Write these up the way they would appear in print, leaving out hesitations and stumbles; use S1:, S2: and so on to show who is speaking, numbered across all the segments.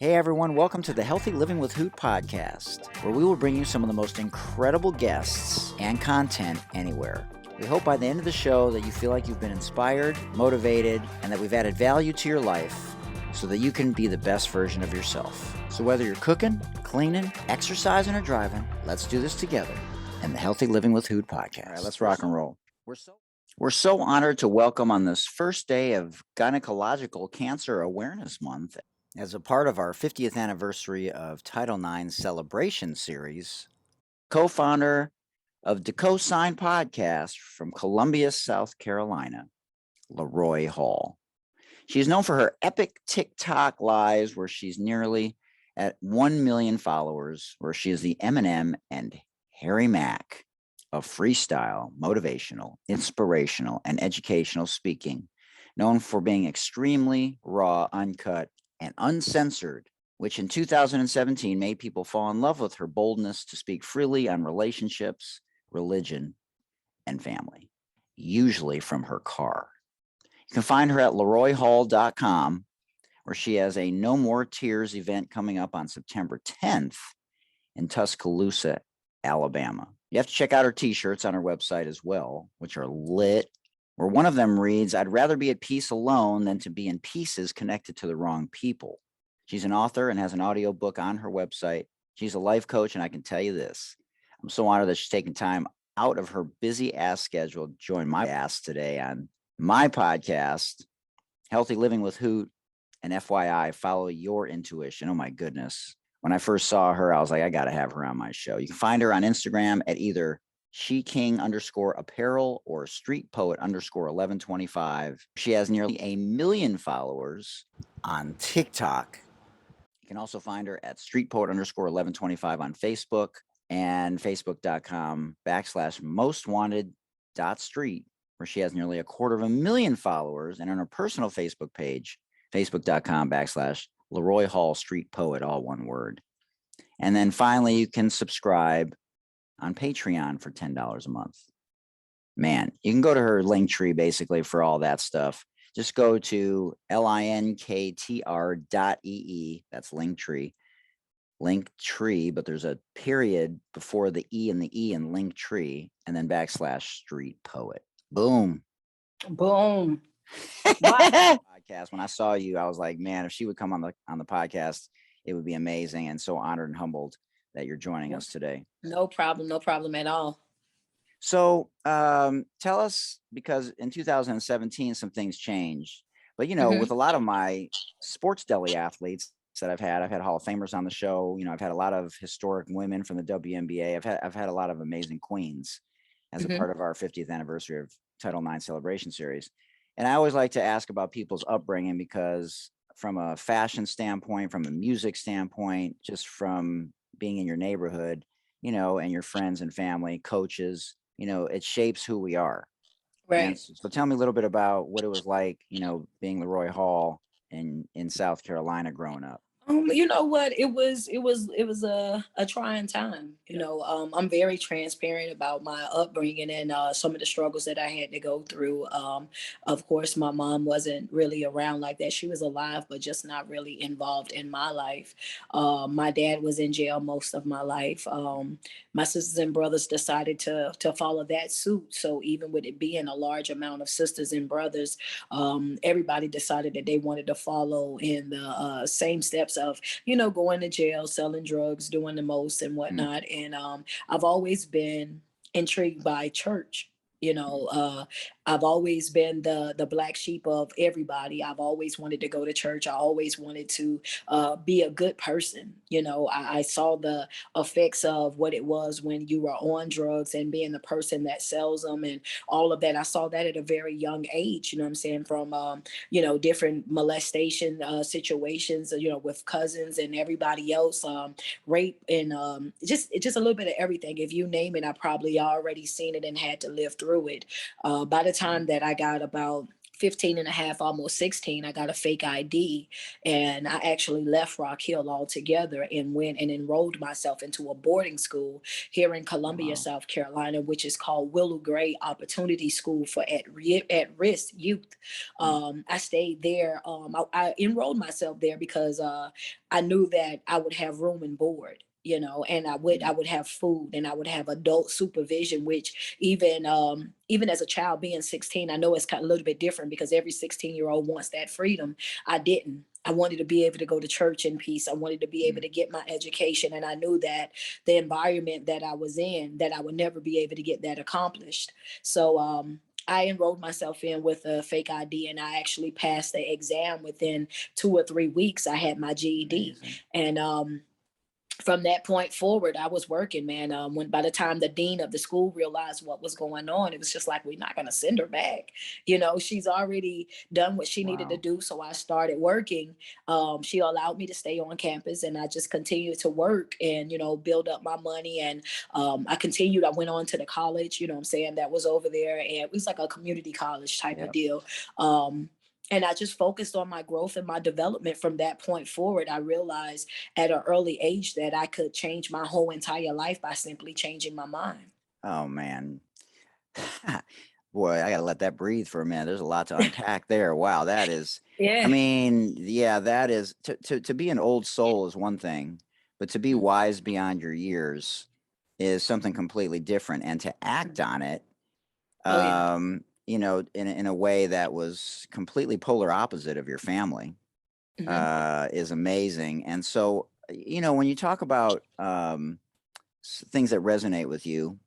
S1: Hey everyone, welcome to the Healthy Living with Hoot podcast, where we will bring you some of the most incredible guests and content anywhere. We hope by the end of the show that you feel like you've been inspired, motivated, and that we've added value to your life so that you can be the best version of yourself. So whether you're cooking, cleaning, exercising, or driving, let's do this together in the Healthy Living with Hoot podcast. All right, let's rock and roll. We're so honored to welcome on this first day of Gynecological Cancer Awareness Month, as a part of our 50th anniversary of Title IX celebration series, co-founder of DeCosign podcast from Columbia, South Carolina, Laroy Hall. She is known for her epic TikTok lives where she's nearly at 1 million followers, where she is the Eminem and Harry Mack of freestyle, motivational, inspirational, and educational speaking, known for being extremely raw, uncut, and uncensored, which in 2017 made people fall in love with her boldness to speak freely on relationships, religion, and family, usually from her car. You can find her at laroyhall.com, where she has a No More Tears event coming up on September 10th in Tuscaloosa, Alabama. You have to check out her t-shirts on her website as well, which are lit, where one of them reads, "I'd rather be at peace alone than to be in pieces connected to the wrong people." She's an author and has an audiobook on her website. She's a life coach, and I can tell you this, I'm so honored that she's taking time out of her busy ass schedule to join my ass today on my podcast, Healthy Living with Hoot, and FYI, follow your intuition. Oh my goodness. When I first saw her, I was like, I got to have her on my show. You can find her on Instagram at either sheking_apparel or streetpoet_1125. She has nearly 1 million followers on TikTok. You can also find her at streetpoet_1125 on Facebook and facebook.com/mostwanted.street, where she has nearly 250,000 followers, and on her personal Facebook page, facebook.com/Laroy Hall Street Poet, all one word. And then finally, you can subscribe on Patreon for $10 a month. Man, you can go to her link tree basically for all that stuff. Just go to linktr.ee. That's Linktree. Linktree, but there's a period before the E and the E in Linktree, and then /Street Poet. Boom.
S2: Boom.
S1: Podcast. When I saw you, I was like, man, if she would come on the podcast, it would be amazing. And so honored and humbled that you're joining us today.
S2: No problem at all.
S1: So tell us, because in 2017, some things changed. But, with a lot of my sports deli athletes that I've had Hall of Famers on the show. I've had a lot of historic women from the WNBA. I've had a lot of amazing queens as a part of our 50th anniversary of Title IX celebration series. And I always like to ask about people's upbringing, because from a fashion standpoint, from a music standpoint, just from being in your neighborhood, and your friends and family, coaches, it shapes who we are.
S2: Right.
S1: And so tell me a little bit about what it was like, being Laroy Hall in South Carolina growing up.
S2: You know what? It was a trying time. I'm very transparent about my upbringing and some of the struggles that I had to go through. Of course, my mom wasn't really around like that. She was alive, but just not really involved in my life. My dad was in jail most of my life. My sisters and brothers decided to follow that suit. So even with it being a large amount of sisters and brothers, everybody decided that they wanted to follow in the same steps of, going to jail, selling drugs, doing the most and whatnot. And I've always been intrigued by church. I've always been the black sheep of everybody. I've always wanted to go to church. I always wanted to be a good person. I saw the effects of what it was when you were on drugs and being the person that sells them and all of that. I saw that at a very young age, you know what I'm saying, from, different molestation situations, with cousins and everybody else, rape and just a little bit of everything. If you name it, I probably already seen it and had to live through it. By the time that I got about 15 and a half, almost 16, I got a fake ID, and I actually left Rock Hill altogether and went and enrolled myself into a boarding school here in Columbia,
S1: Wow.
S2: South Carolina, which is called Willow Gray Opportunity School for at risk youth.
S1: Mm.
S2: I stayed there. I enrolled myself there because I knew that I would have room and board, you know, and I
S1: Mm.
S2: would have food and I would have adult supervision, which even as a child being 16, I know it's kind of a little bit different because every 16-year-old wants that freedom. I didn't. I wanted to be able to go to church in peace. I wanted to be able
S1: Mm.
S2: to get my education. And I knew that the environment that I was in, that I would never be able to get that accomplished. So I enrolled myself in with a fake ID, and I actually passed the exam within 2 or 3 weeks. I had my GED.
S1: Amazing.
S2: And from that point forward, I was working, man. When by the time the dean of the school realized what was going on, it was just like, we're not going to send her back. You know, she's already done what she needed to
S1: Wow.
S2: do. So I started working. She allowed me to stay on campus, and I just continued to work and, you know, build up my money. And I continued. I went on to the college, you know what I'm saying, that was over there. And it was like a community college type of
S1: Yep.
S2: deal. And I just focused on my growth and my development from that point forward. I realized at an early age that I could change my whole entire life by simply changing my mind.
S1: Oh man. Boy, I gotta let that breathe for a minute. There's a lot to unpack there. Wow, that is, I
S2: Yeah.
S1: mean, yeah, that is to be an old soul is one thing, but to be
S2: Mhm.
S1: wise beyond your years is something completely different. And to act on it,
S2: Oh yeah.
S1: in a way that was completely polar opposite of your family,
S2: Hmm.
S1: is amazing. And so, when you talk about things that resonate with you,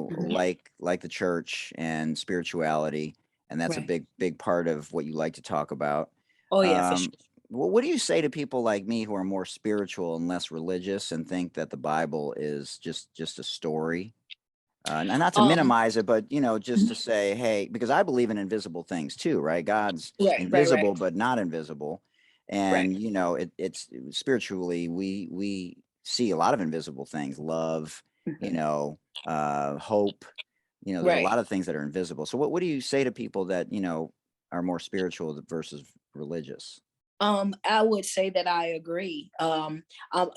S2: Hmm.
S1: like the church and spirituality, and that's a
S2: Right.
S1: big part of what you like to talk about.
S2: Oh yeah, for
S1: Um,
S2: sure.
S1: what do you say to people like me who are more spiritual and less religious and think that the Bible is just a story? And not to
S2: Um.
S1: minimize it, but just to
S2: Mhm.
S1: say, hey, because I believe in invisible things too, right? God's
S2: Right. Right.
S1: invisible
S2: Right.
S1: but not invisible,
S2: Right.
S1: and it's spiritually we see a lot of invisible things, love,
S2: Mhm.
S1: hope. There's a
S2: Right.
S1: lot of things that are invisible. So what do you say to people that are more spiritual versus religious?
S2: I would say that I agree.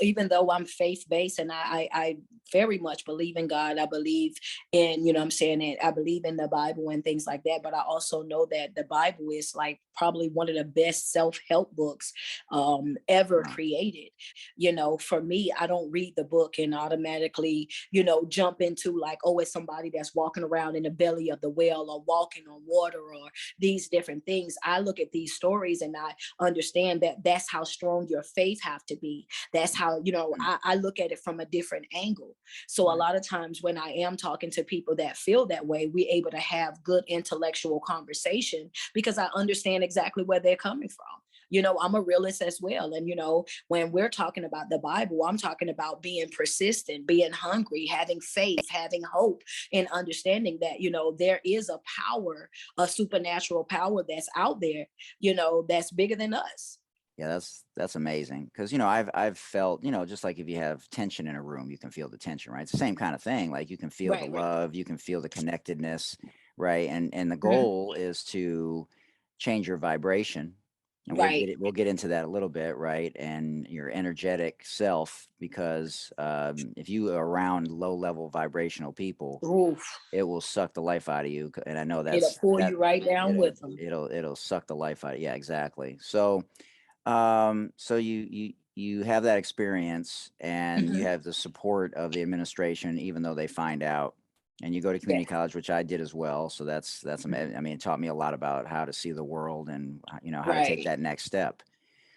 S2: Even though I'm faith based and I very much believe in God, I believe in, you know what I'm saying, and I believe in the Bible and things like that. But I also know that the Bible is like probably one of the best self help books ever
S1: Wow.
S2: created. You know, for me, I don't read the book and automatically, you know, jump into like, oh, it's somebody that's walking around in the belly of the whale or walking on water or these different things. I look at these stories and I understand that that's how strong your faith have to be. That's how, you know,
S1: Mm.
S2: I look at it from a different angle. So a
S1: Right.
S2: lot of times when I am talking to people that feel that way, we're able to have good intellectual conversation because I understand exactly where they're coming from. You know, I'm a realist as well. And, you know, when we're talking about the Bible, I'm talking about being persistent, being hungry, having faith, having hope, and understanding that, you know, there is a power, a supernatural power that's out there, you know, that's bigger than us.
S1: Yeah, that's amazing because I've felt just like if you have tension in a room, you can feel the tension, right? It's the same kind of thing. Like you can feel the
S2: Right, right.
S1: love, you can feel the connectedness, right? And the
S2: Mhm.
S1: goal is to change your vibration, and
S2: Right.
S1: we'll get into that a little bit, right? And your energetic self, because if you are around low level vibrational people,
S2: Oof.
S1: it will suck the life out of you. And I know
S2: It'll
S1: that's
S2: pull
S1: that
S2: you right down
S1: it'll
S2: with them.
S1: it'll suck the life out of, yeah, exactly. So you have that experience and you
S2: Hmm.
S1: have the support of the administration, even though they find out. And you go to
S2: Yeah.
S1: community college, which I did as well. So I mean, it taught me a lot about how to see the world and how to take
S2: Right.
S1: that next step.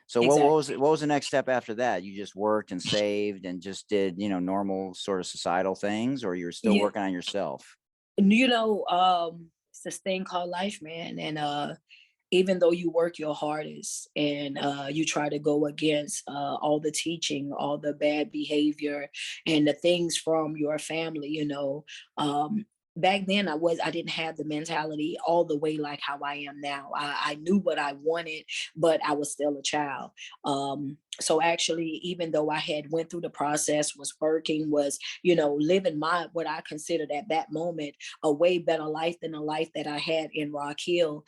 S1: So
S2: Exactly.
S1: what was the next step after that? You just worked and saved and just did normal sort of societal things, or you're still
S2: Yeah.
S1: working on yourself?
S2: You know, it's this thing called life, man. And even though you work your hardest and you try to go against all the teaching, all the bad behavior, and the things from your family, you know, um, back then I didn't have the mentality all the way like how I am now. I knew what I wanted, but I was still a child. So actually, even though I had went through the process, was working, was, living my, what I considered at that moment, a way better life than the life that I had in Rock Hill.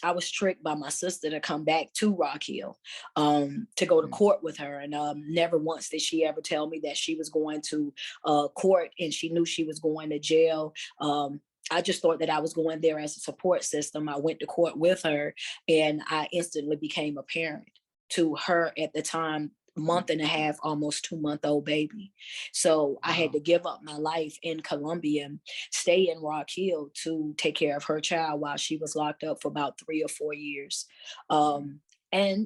S2: I was tricked by my sister to come back to Rock Hill, to go to court with her. And never once did she ever tell me that she was going to court and she knew she was going to jail. I just thought that I was going there as a support system. I went to court with her and I instantly became a parent to her at the time, month and a half, almost 2-month-old baby. So I had to give up my life in Columbia and stay in Rock Hill to take care of her child while she was locked up for about 3 or 4 years. And,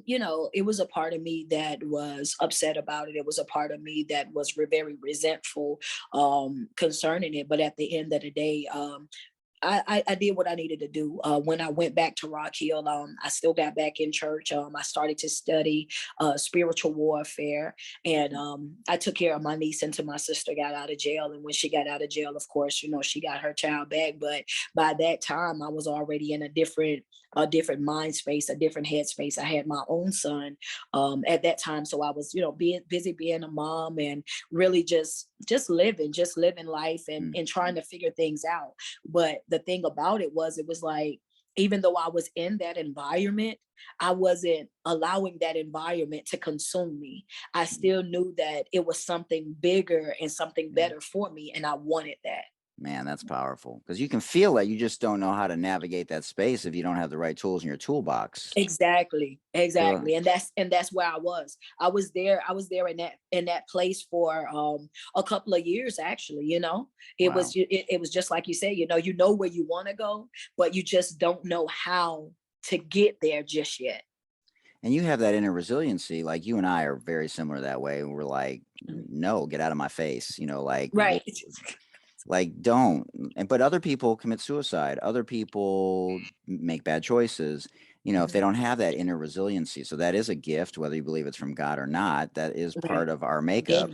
S2: it was a part of me that was upset about it. It was a part of me that was very resentful concerning it. But at the end of the day, I did what I needed to do. When I went back to Rock Hill, I still got back in church. I started to study spiritual warfare, and I took care of my niece until my sister got out of jail. And when she got out of jail, of course, she got her child back. But by that time, I was already in a different mind space, a different headspace. I had my own son at that time, so I was, being busy being a mom and really just living life and trying to figure things out. But the thing about it was like, even though I was in that environment, I wasn't allowing that environment to consume me. I still knew that it was something bigger and something better for me, and I wanted that.
S1: Man, that's powerful, because you can feel that. You just don't know how to navigate that space if you don't have the right tools in your toolbox.
S2: Exactly.
S1: So,
S2: And that's where I was. I was there in that place for a couple of years, actually. It
S1: wow.
S2: was just like you say, you know where you want to go, but you just don't know how to get there just yet.
S1: And you have that inner resiliency. Like, you and I are very similar that way. We're like, no, get out of my face.
S2: Right.
S1: Like, don't. But other people commit suicide. Other people make bad choices, if they don't have that inner resiliency. So that is a gift, whether you believe it's from God or not. That is part of our makeup.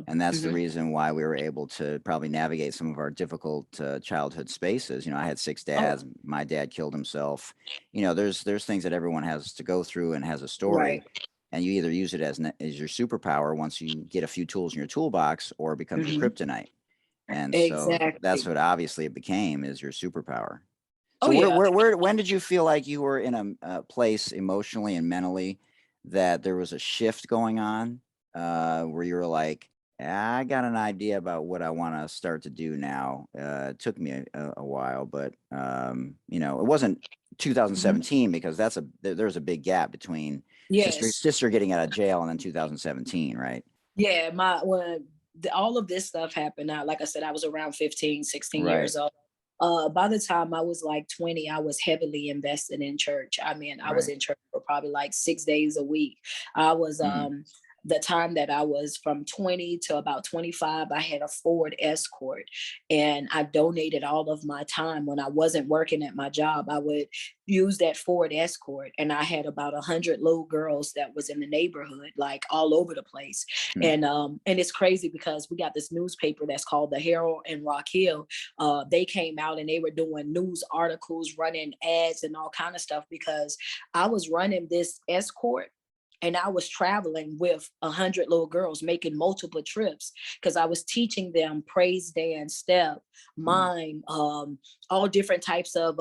S1: And that's the reason why we were able to probably navigate some of our difficult childhood spaces. I had 6 dads. My dad killed himself. There's things that everyone has to go through and has a story.
S2: Right.
S1: And you either use it as your superpower once you get a few tools in your toolbox, or it becomes your kryptonite. And so that's
S2: Exactly.
S1: what obviously it became, is your superpower.
S2: Oh
S1: So
S2: yeah.
S1: when did you feel like you were in a place emotionally and mentally that there was a shift going on, where you were like, I got an idea about what I want to start to do now. It took me a while, but it wasn't 2017, because there's a big gap between
S2: Yes.
S1: sister getting out of jail and then 2017, right?
S2: Yeah, all of this stuff happened, like I said, I was around 15, 16
S1: Right.
S2: years old. By the time I was like 20, I was heavily invested in church. I mean, I was
S1: Right.
S2: in church for probably like 6 days a week. I was the time that I was from 20 to about 25, I had a Ford Escort, and I donated all of my time when I wasn't working at my job. I would use that Ford Escort, and I had about 100 little girls that was in the neighborhood, like all over the place. And it's crazy because we got this newspaper that's called the Herald in Rock Hill. They came out and they were doing news articles, running ads and all kind of stuff, because I was running this Escort and I was traveling with 100 little girls, making multiple trips, because I was teaching them praise dance, step, mime, all different types of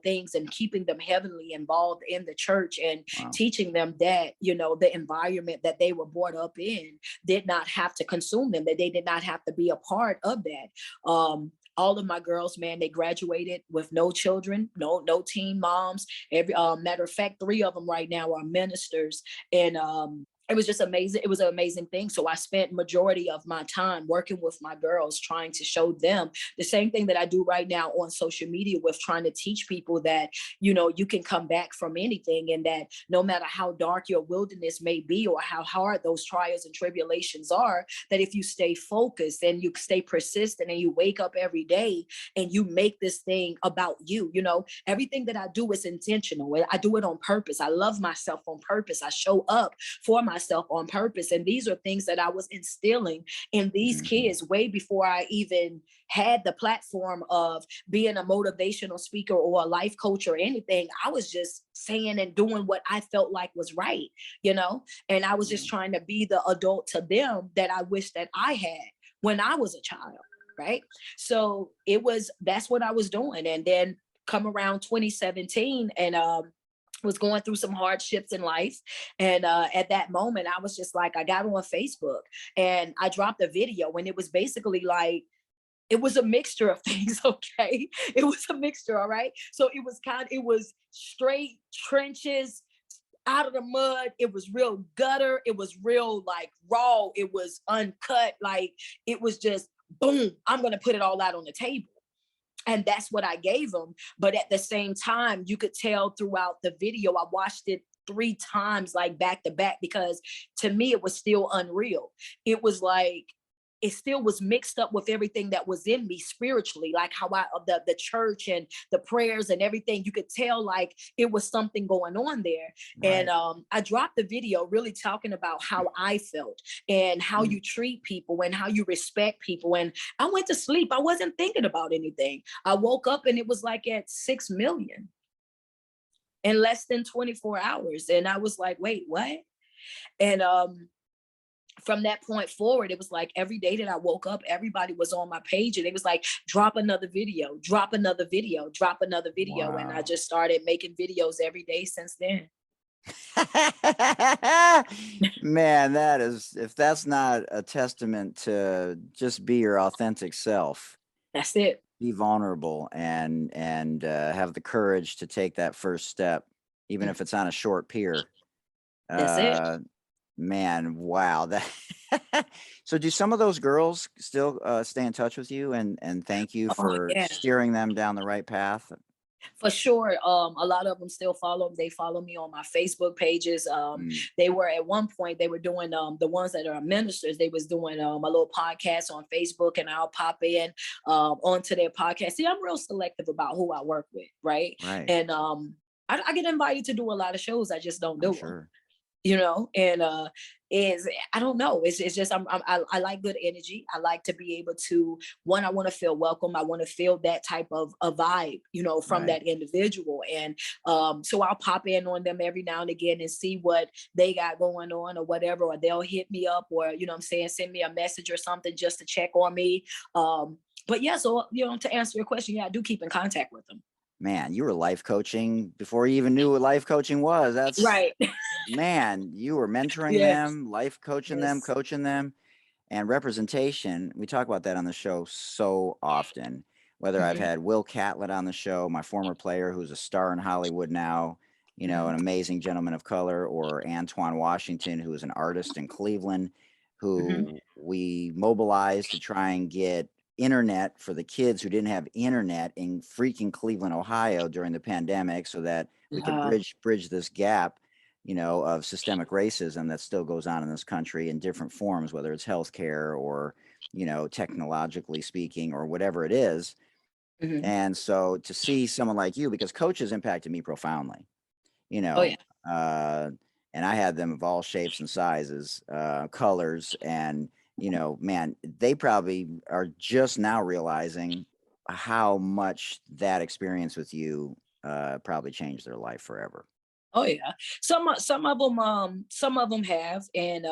S2: things, and keeping them heavily involved in the church, and teaching them that, the environment that they were brought up in did not have to consume them, that they did not have to be a part of that. All of my girls, man, they graduated with no children, no teen moms. Every matter of fact, 3 of them right now are ministers, and it was just amazing. It was an amazing thing. So I spent majority of my time working with my girls, trying to show them the same thing that I do right now on social media, with trying to teach people that, you can come back from anything, and that no matter how dark your wilderness may be or how hard those trials and tribulations are, that if you stay focused and you stay persistent and you wake up every day and you make this thing about you, everything that I do is intentional. I do it on purpose. I love myself on purpose. I show up for myself myself on purpose. And these are things that I was instilling in these kids way before I even had the platform of being a motivational speaker or a life coach or anything. I was just saying and doing what I felt like was right, you know, and I was just trying to be the adult to them that I wish that I had when I was a child. Right. So that's what I was doing. And then come around 2017 and was going through some hardships in life. And at that moment, I was just like, I got on Facebook and I dropped a video, and it was basically like, it was a mixture of things. Okay. It was a mixture. All right. So it was straight trenches, out of the mud. It was real gutter. It was real like raw. It was uncut. Like it was just boom, I'm going to put it all out on the table. And that's what I gave them. But at the same time, you could tell throughout the video, I watched it 3 times, like back to back, because to me, it was still unreal. It was like, it still was mixed up with everything that was in me spiritually, like how the church and the prayers and everything. You could tell like it was something going on there. Right. And I dropped the video really talking about how I felt and how you treat people and how you respect people. And I went to sleep. I wasn't thinking about anything. I woke up and it was like at 6 million in less than 24 hours. And I was like, wait, what? And from that point forward, it was like every day that I woke up, everybody was on my page and it was like, drop another video, drop another video, drop another video. Wow. And I just started making videos every day since then.
S1: Man, if that's not a testament to just be your authentic self.
S2: That's it.
S1: Be vulnerable and have the courage to take that first step, even if it's on a short pier.
S2: That's it.
S1: Man, wow. So do some of those girls still stay in touch with you and thank you for steering them down the right path?
S2: For sure. A lot of them still follow. They follow me on my Facebook pages. They were at one point, they were doing the ones that are ministers. They was doing a little podcast on Facebook, and I'll pop in onto their podcast. See, I'm real selective about who I work with. Right. And I get invited to do a lot of shows. I just don't do them. You know, and I don't know. It's just I like good energy. I like to be able to, I want to feel welcome. I want to feel that type of a vibe, you know, from that individual. And so I'll pop in on them every now and again and see what they got going on or whatever, or they'll hit me up, or, you know what I'm saying, send me a message or something just to check on me. But yeah, so, you know, to answer your question, yeah, I do keep in contact with them.
S1: Man, you were life coaching before you even knew what life coaching was. That's
S2: right.
S1: Man, you were mentoring them, life coaching them, coaching them, and representation. We talk about that on the show so often, whether I've had Will Catlett on the show, my former player who's a star in Hollywood now, you know, an amazing gentleman of color, or Antoine Washington, who is an artist in Cleveland, who we mobilized to try and get internet for the kids who didn't have internet in freaking Cleveland, Ohio during the pandemic, so that we could bridge this gap, you know, of systemic racism that still goes on in this country in different forms, whether it's healthcare or, you know, technologically speaking or whatever it is. And so to see someone like you, because coaches impacted me profoundly, you know, and I had them of all shapes and sizes, colors, and you know, man, they probably are just now realizing how much that experience with you probably changed their life forever.
S2: Oh yeah, some of them have, and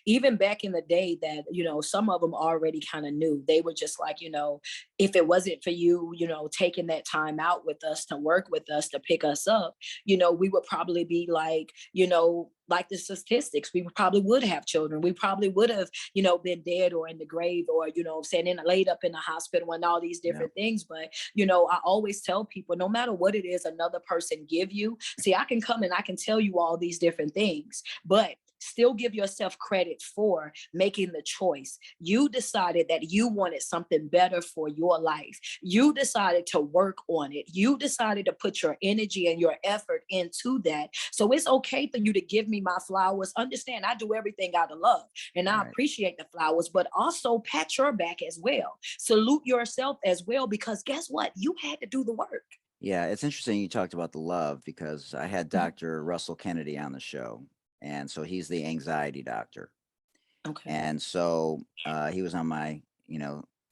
S2: even back in the day, that, you know, some of them already kind of knew. They were just like, you know, if it wasn't for you, you know, taking that time out with us to work with us to pick us up, you know, we would probably be like, you know, like the statistics, we probably would have children. We probably would have, you know, been dead or in the grave, or, you know, saying laid up in the hospital and all these different things. But, you know, I always tell people, no matter what it is another person give you, see, I can come and I can tell you all these different things, but still give yourself credit for making the choice. You decided that you wanted something better for your life. You decided to work on it. You decided to put your energy and your effort into that. So it's okay for you to give me my flowers. Understand, I do everything out of love, and I appreciate the flowers, but also pat your back as well. Salute yourself as well, because guess what? You had to do the work.
S1: Yeah, it's interesting you talked about the love, because I had Dr. Russell Kennedy on the show. And so he's the anxiety doctor.
S2: Okay.
S1: And so he was on my,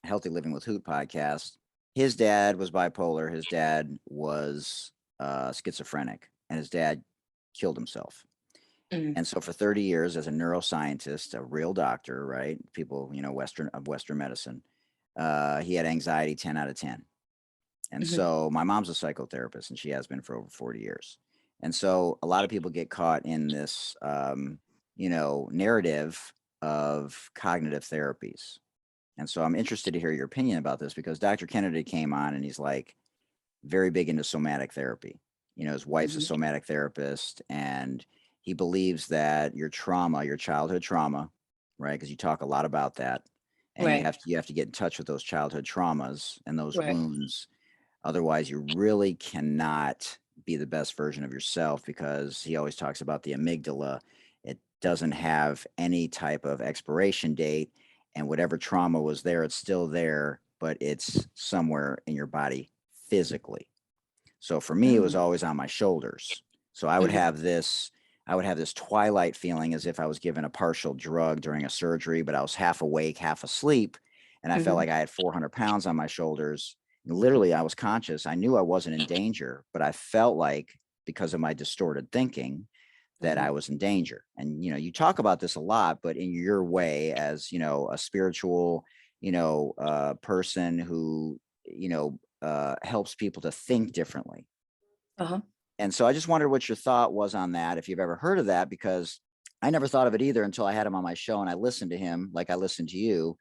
S1: Healthy Living with Hoot podcast. His dad was bipolar. His dad was schizophrenic, and his dad killed himself.
S2: Mm-hmm.
S1: And so for 30 years as a neuroscientist, a real doctor, right? People, Western medicine, he had anxiety 10 out of 10. And
S2: Mm-hmm.
S1: so my mom's a psychotherapist, and she has been for over 40 years. And so a lot of people get caught in this, narrative of cognitive therapies. And so I'm interested to hear your opinion about this because Dr. Kennedy came on and he's like very big into somatic therapy. His wife's a
S2: Mm-hmm.
S1: somatic therapist, and he believes that your trauma, your childhood trauma, right? Because you talk a lot about that, and you
S2: Right.
S1: have to get in touch with those childhood traumas and those
S2: Right.
S1: wounds. Otherwise, you really cannot be the best version of yourself, because he always talks about the amygdala. It doesn't have any type of expiration date, and whatever trauma was there, it's still there, but it's somewhere in your body physically. So for me, it was
S2: Mm-hmm.
S1: always on my shoulders. So
S2: Mm-hmm.
S1: I would have this twilight feeling as if I was given a partial drug during a surgery, but I was half awake, half asleep. And I felt
S2: Mm-hmm.
S1: like I had 400 pounds on my shoulders. And literally, I was conscious. I knew I wasn't in danger, but I felt like, because of my distorted thinking, that
S2: Mm-hmm.
S1: I was in danger. And, you talk about this a lot, but in your way, as, a spiritual, person who, helps people to think differently.
S2: Uh-huh.
S1: And so I just wondered what your thought was on that, if you've ever heard of that, because I never thought of it either until I had him on my show and I listened to him like I listened to you.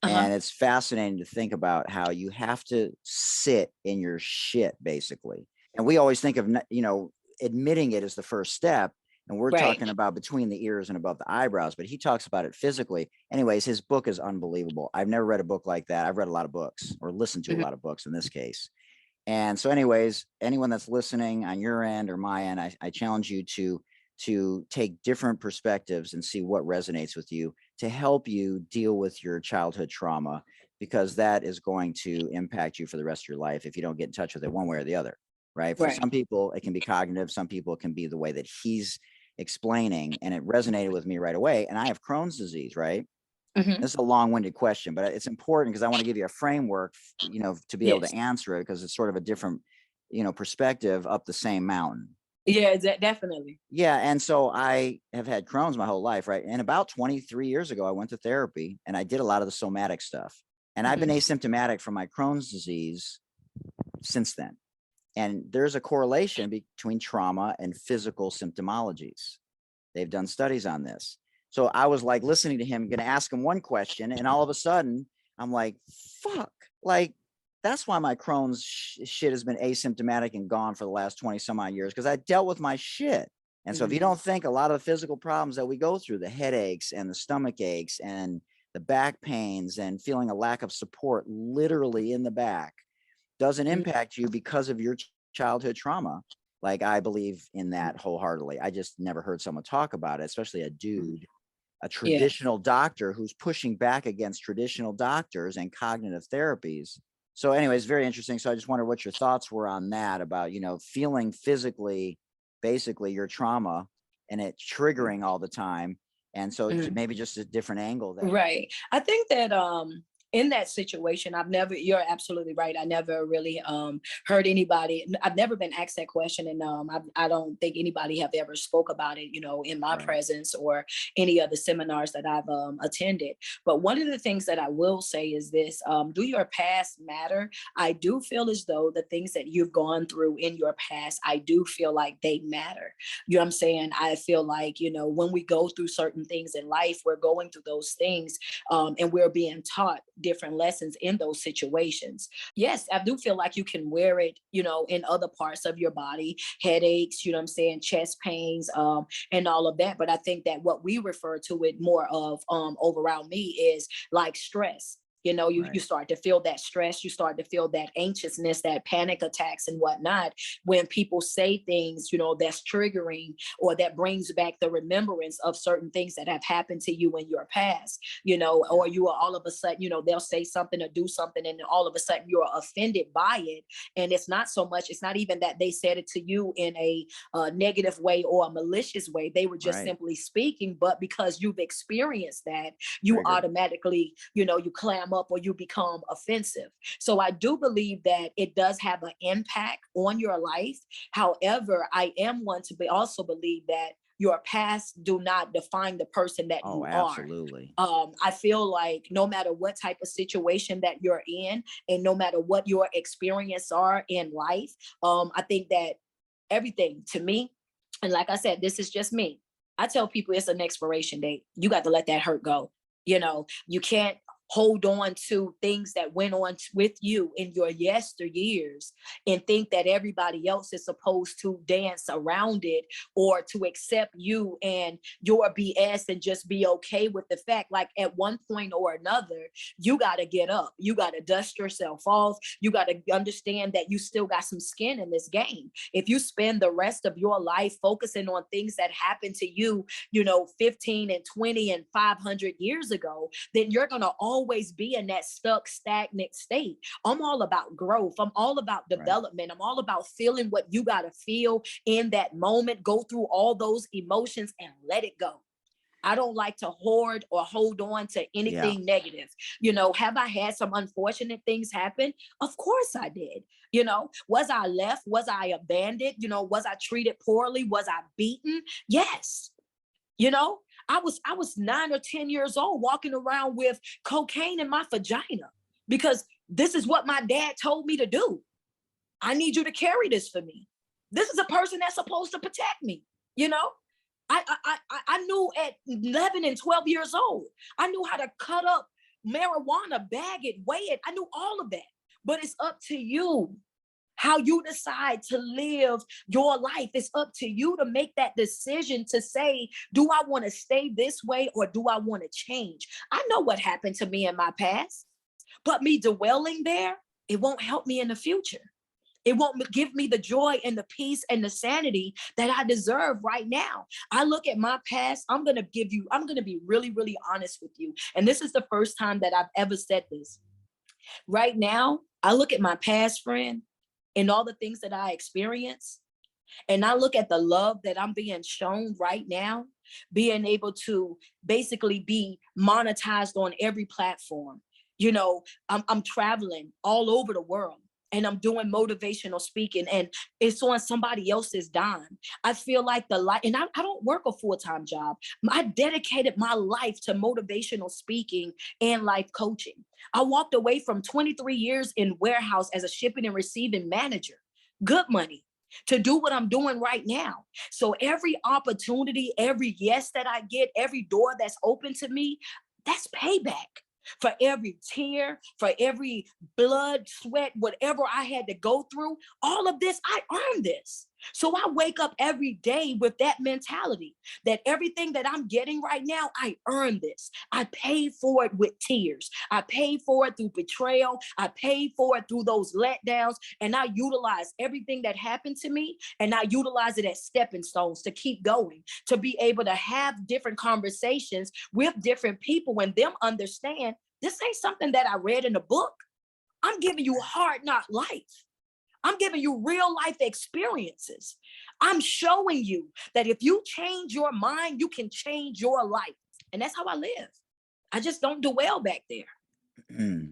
S2: Uh-huh.
S1: And it's fascinating to think about how you have to sit in your shit, basically. And we always think of, admitting it as the first step. And we're
S2: Right.
S1: talking about between the ears and above the eyebrows, but he talks about it physically. Anyways, his book is unbelievable. I've never read a book like that. I've read a lot of books, or listened to a
S2: Mm-hmm.
S1: lot of books in this case. And so, anyways, anyone that's listening on your end or my end, I challenge you to take different perspectives and see what resonates with you to help you deal with your childhood trauma, because that is going to impact you for the rest of your life if you don't get in touch with it one way or the other. Right. For
S2: Right.
S1: some people, it can be cognitive. Some people, it can be the way that he's explaining. And it resonated with me right away. And I have Crohn's disease, right?
S2: Mm-hmm.
S1: This is a long-winded question, but it's important because I want to give you a framework, to be able to
S2: Yes.
S1: answer it, because it's sort of a different, perspective up the same mountain.
S2: Yeah, definitely.
S1: Yeah. And so I have had Crohn's my whole life, right? And about 23 years ago, I went to therapy and I did a lot of the somatic stuff. And I've been
S2: Mm-hmm.
S1: asymptomatic from my Crohn's disease since then. And there's a correlation between trauma and physical symptomologies. They've done studies on this. So I was like listening to him, going to ask him one question, and all of a sudden I'm like, fuck, like that's why my Crohn's shit has been asymptomatic and gone for the last 20 some odd years, because I dealt with my shit. And so if you
S2: Mm-hmm.
S1: don't think, a lot of the physical problems that we go through, the headaches and the stomach aches and the back pains and feeling a lack of support literally in the back, doesn't impact you because of your childhood trauma. Like, I believe in that wholeheartedly. I just never heard someone talk about it, especially a dude, a
S2: Yeah.
S1: traditional doctor who's pushing back against traditional doctors and cognitive therapies. So anyways, very interesting. So I just wonder what your thoughts were on that, about, feeling physically, basically your trauma, and it triggering all the time. And so
S2: Mm-hmm.
S1: maybe just a different angle there.
S2: Right. I think that in that situation, you're absolutely right. I never really heard anybody, I've never been asked that question. And I don't think anybody have ever spoke about it, in my
S1: Right.
S2: presence or any of the seminars that I've attended. But one of the things that I will say is this, do your past matter? I do feel as though the things that you've gone through in your past, I do feel like they matter. You know what I'm saying? I feel like, when we go through certain things in life, we're going through those things and we're being taught different lessons in those situations. Yes, I do feel like you can wear it, in other parts of your body, headaches, you know what I'm saying, chest pains, and all of that. But I think that what we refer to it more of over around me is like stress. You know, you
S1: Right.
S2: start to feel that stress, you start to feel that anxiousness, that panic attacks and whatnot when people say things, you know, that's triggering or that brings back the remembrance of certain things that have happened to you in your past, you know,
S1: Yeah.
S2: or you are all of a sudden, you know, they'll say something or do something and all of a sudden you're offended by it. And it's not so much, it's not even that they said it to you in a negative way or a malicious way. They were just
S1: Right.
S2: simply speaking, but because you've experienced that, you
S1: Triggered.
S2: automatically, you know, you clam up or you become offensive. So I do believe that it does have an impact on your life. However, I am one to be also believe that your past do not define the person that
S1: Oh,
S2: you are.
S1: absolutely.
S2: I feel like no matter what type of situation that you're in and no matter what your experience are in life, I think that everything to me, and like I said, this is just me. I tell people it's an expiration date. You got to let that hurt go. You know, you can't hold on to things that went on with you in your yesteryears and think that everybody else is supposed to dance around it or to accept you and your BS and just be okay with the fact. Like at one point or another, you got to get up. You got to dust yourself off. You got to understand that you still got some skin in this game. If you spend the rest of your life focusing on things that happened to you, you know, 15 and 20 and 500 years ago, then you're going to always be in that stuck, stagnant state. I'm all about growth. I'm all about
S1: Right.
S2: development. I'm all about feeling what you got to feel in that moment, go through all those emotions and let it go. I don't like to hoard or hold on to
S1: Yeah.
S2: anything negative. You know, have I had some unfortunate things happen? Of course I did. You know, was I left? Was I abandoned? You know, was I treated poorly? Was I beaten? Yes. You know, I was 9 or 10 years old walking around with cocaine in my vagina because this is what my dad told me to do. I need you to carry this for me. This is a person that's supposed to protect me. You know, I knew at 11 and 12 years old. I knew how to cut up marijuana, bag it, weigh it. I knew all of that. But it's up to you how you decide to live your life. It's up to you to make that decision to say, do I want to stay this way or do I want to change? I know what happened to me in my past, but me dwelling there, it won't help me in the future. It won't give me the joy and the peace and the sanity that I deserve right now. I look at my past. I'm going to be really, really honest with you. And this is the first time that I've ever said this. Right now, I look at my past, friend, and all the things that I experienced. And I look at the love that I'm being shown right now, being able to basically be monetized on every platform. You know, I'm traveling all over the world and I'm doing motivational speaking and it's on somebody else's dime. I feel like the life, and I don't work a full-time job. I dedicated my life to motivational speaking and life coaching. I walked away from 23 years in warehouse as a shipping and receiving manager. Good money to do what I'm doing right now. So every opportunity, every yes that I get, every door that's open to me, that's payback for every tear, for every blood, sweat, whatever I had to go through. All of this, I earned this. So I wake up every day with that mentality that everything that I'm getting right now, I earned this. I paid for it with tears. I paid for it through betrayal. I paid for it through those letdowns. And I utilize everything that happened to me and I utilize it as stepping stones to keep going, to be able to have different conversations with different people and them understand this ain't something that I read in a book. I'm giving you hard knock life. I'm giving you real life experiences. I'm showing you that if you change your mind, you can change your life. And that's how I live. I just don't dwell back there.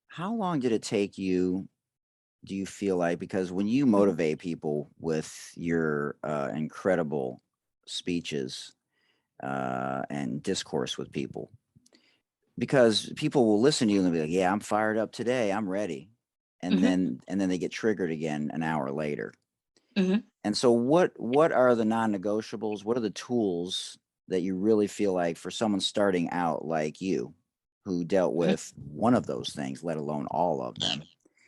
S1: How long did it take you, do you feel like, because when you
S2: Mhm.
S1: motivate people with your incredible speeches and discourse with people, because people will listen to you and be like, yeah, I'm fired up today, I'm ready. And
S2: Mhm.
S1: then they get triggered again an hour later.
S2: Mhm.
S1: And so what are the non-negotiables? What are the tools that you really feel like for someone starting out like you, who dealt
S2: Mhm.
S1: with one of those things, let alone all of them,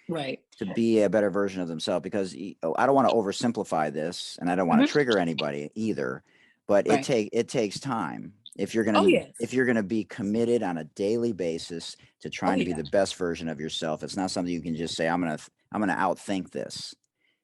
S2: Right.
S1: to be a better version of themselves? Because I don't want to oversimplify this and I don't want to
S2: Mhm.
S1: trigger anybody either, but
S2: Right.
S1: it takes time.
S2: Oh
S1: If
S2: yes.
S1: you're gonna be committed on a daily basis to
S2: Oh
S1: trying to be
S2: yeah.
S1: the best version of yourself, it's not something you can just say, I'm gonna outthink this.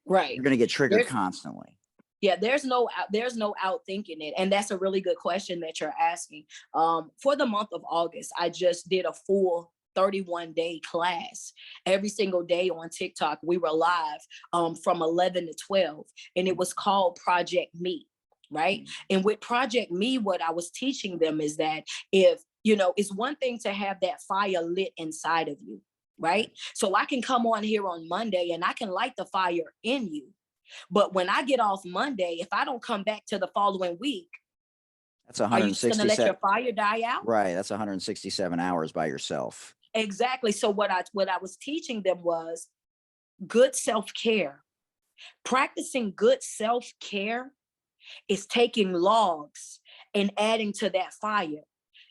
S2: Right.
S1: You're gonna get triggered
S2: There's
S1: constantly.
S2: Yeah, there's no outthinking it, and that's a really good question that you're asking. For the month of August, I just did a full 31-day class every single day on TikTok. We were live from 11 to 12, and it was called Project Me, right?
S1: Mm,
S2: And with Project Me, what I was teaching them is that if you know, it's one thing to have that fire lit inside of you, right?
S1: right.
S2: So I can come on here on Monday and I can light the fire in you, but when I get off Monday, if I don't come back to the following week,
S1: That's
S2: are you just going to let
S1: 167.
S2: your fire die out?
S1: Right, that's 167 hours by yourself.
S2: Exactly. So what I was teaching them was good self-care. Practicing good self-care is taking logs and adding to that fire.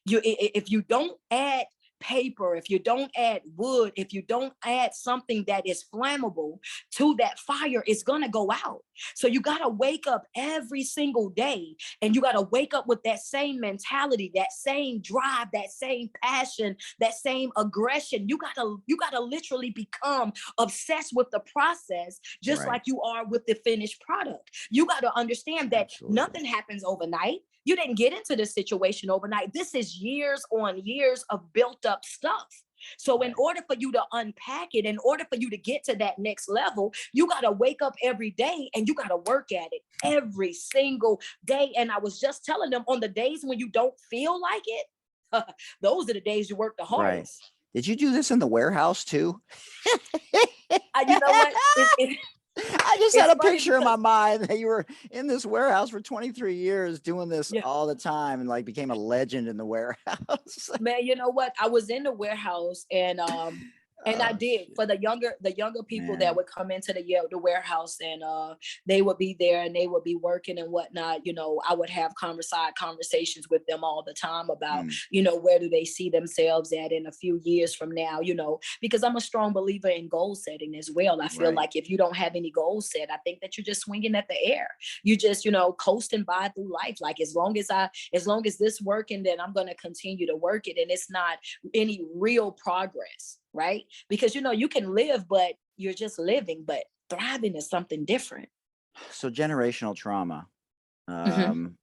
S2: If you don't add paper, if you don't add wood, if you don't add something that is flammable to that fire, it's going to go out. So you got to wake up every single day, and you got to wake up with that same mentality, that same drive, that same passion, that same aggression. You got to literally become obsessed with the process, just
S1: Right.
S2: like you are with the finished product. You got to understand that
S1: Absolutely.
S2: nothing happens overnight. You didn't get into this situation overnight. This is years on years of built up stuff. So, in
S1: Right.
S2: order for you to unpack it, in order for you to get to that next level, you got to wake up every day and you got to work at it every single day. And I was just telling them, on the days when you don't feel like it, those are the days you work the
S1: Right.
S2: hardest.
S1: Did you do this in the warehouse too?
S2: You know what?
S1: I just had
S2: It's
S1: a
S2: funny
S1: picture in my
S2: because,
S1: mind that you were in this warehouse for 23 years doing this
S2: yeah,
S1: all the time and like became a legend in the warehouse.
S2: man, you know what? I was in the warehouse, and I
S1: Oh
S2: did
S1: shit,
S2: for the younger people that
S1: man.
S2: would come into the warehouse, and they would be there and they would be working and whatnot. You know, I would have conversations with them all the time about,
S1: Mm,
S2: you know, where do they see themselves at in a few years from now, you know, because I'm a strong believer in goal setting as well. I feel
S1: right.
S2: like if you don't have any goals set, I think that you're just swinging at the air. You just, you know, coasting by through life. Like, as long as this working, then I'm going to continue to work it. And it's not any real progress, right? Because, you know, you can live, but you're just living, but thriving is something different.
S1: So generational trauma,
S2: Hmm.
S1: um,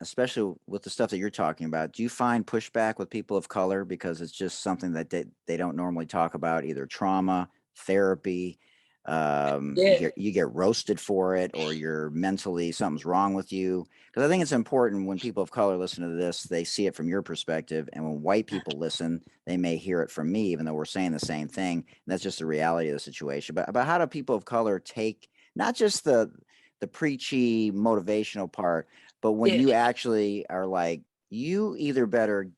S1: especially with the stuff that you're talking about, do you find pushback with people of color because it's just something that they don't normally talk about, either trauma, therapy,
S2: Yeah.
S1: you get roasted for it, or you're mentally something's wrong with you? Because I think it's important when people of color listen to this, they see it from your perspective, and when white people listen, they may hear it from me, even though we're saying the same thing. And that's just the reality of the situation. But how do people of color take not just the preachy motivational part, but when
S2: Yeah.
S1: you actually are like, you either better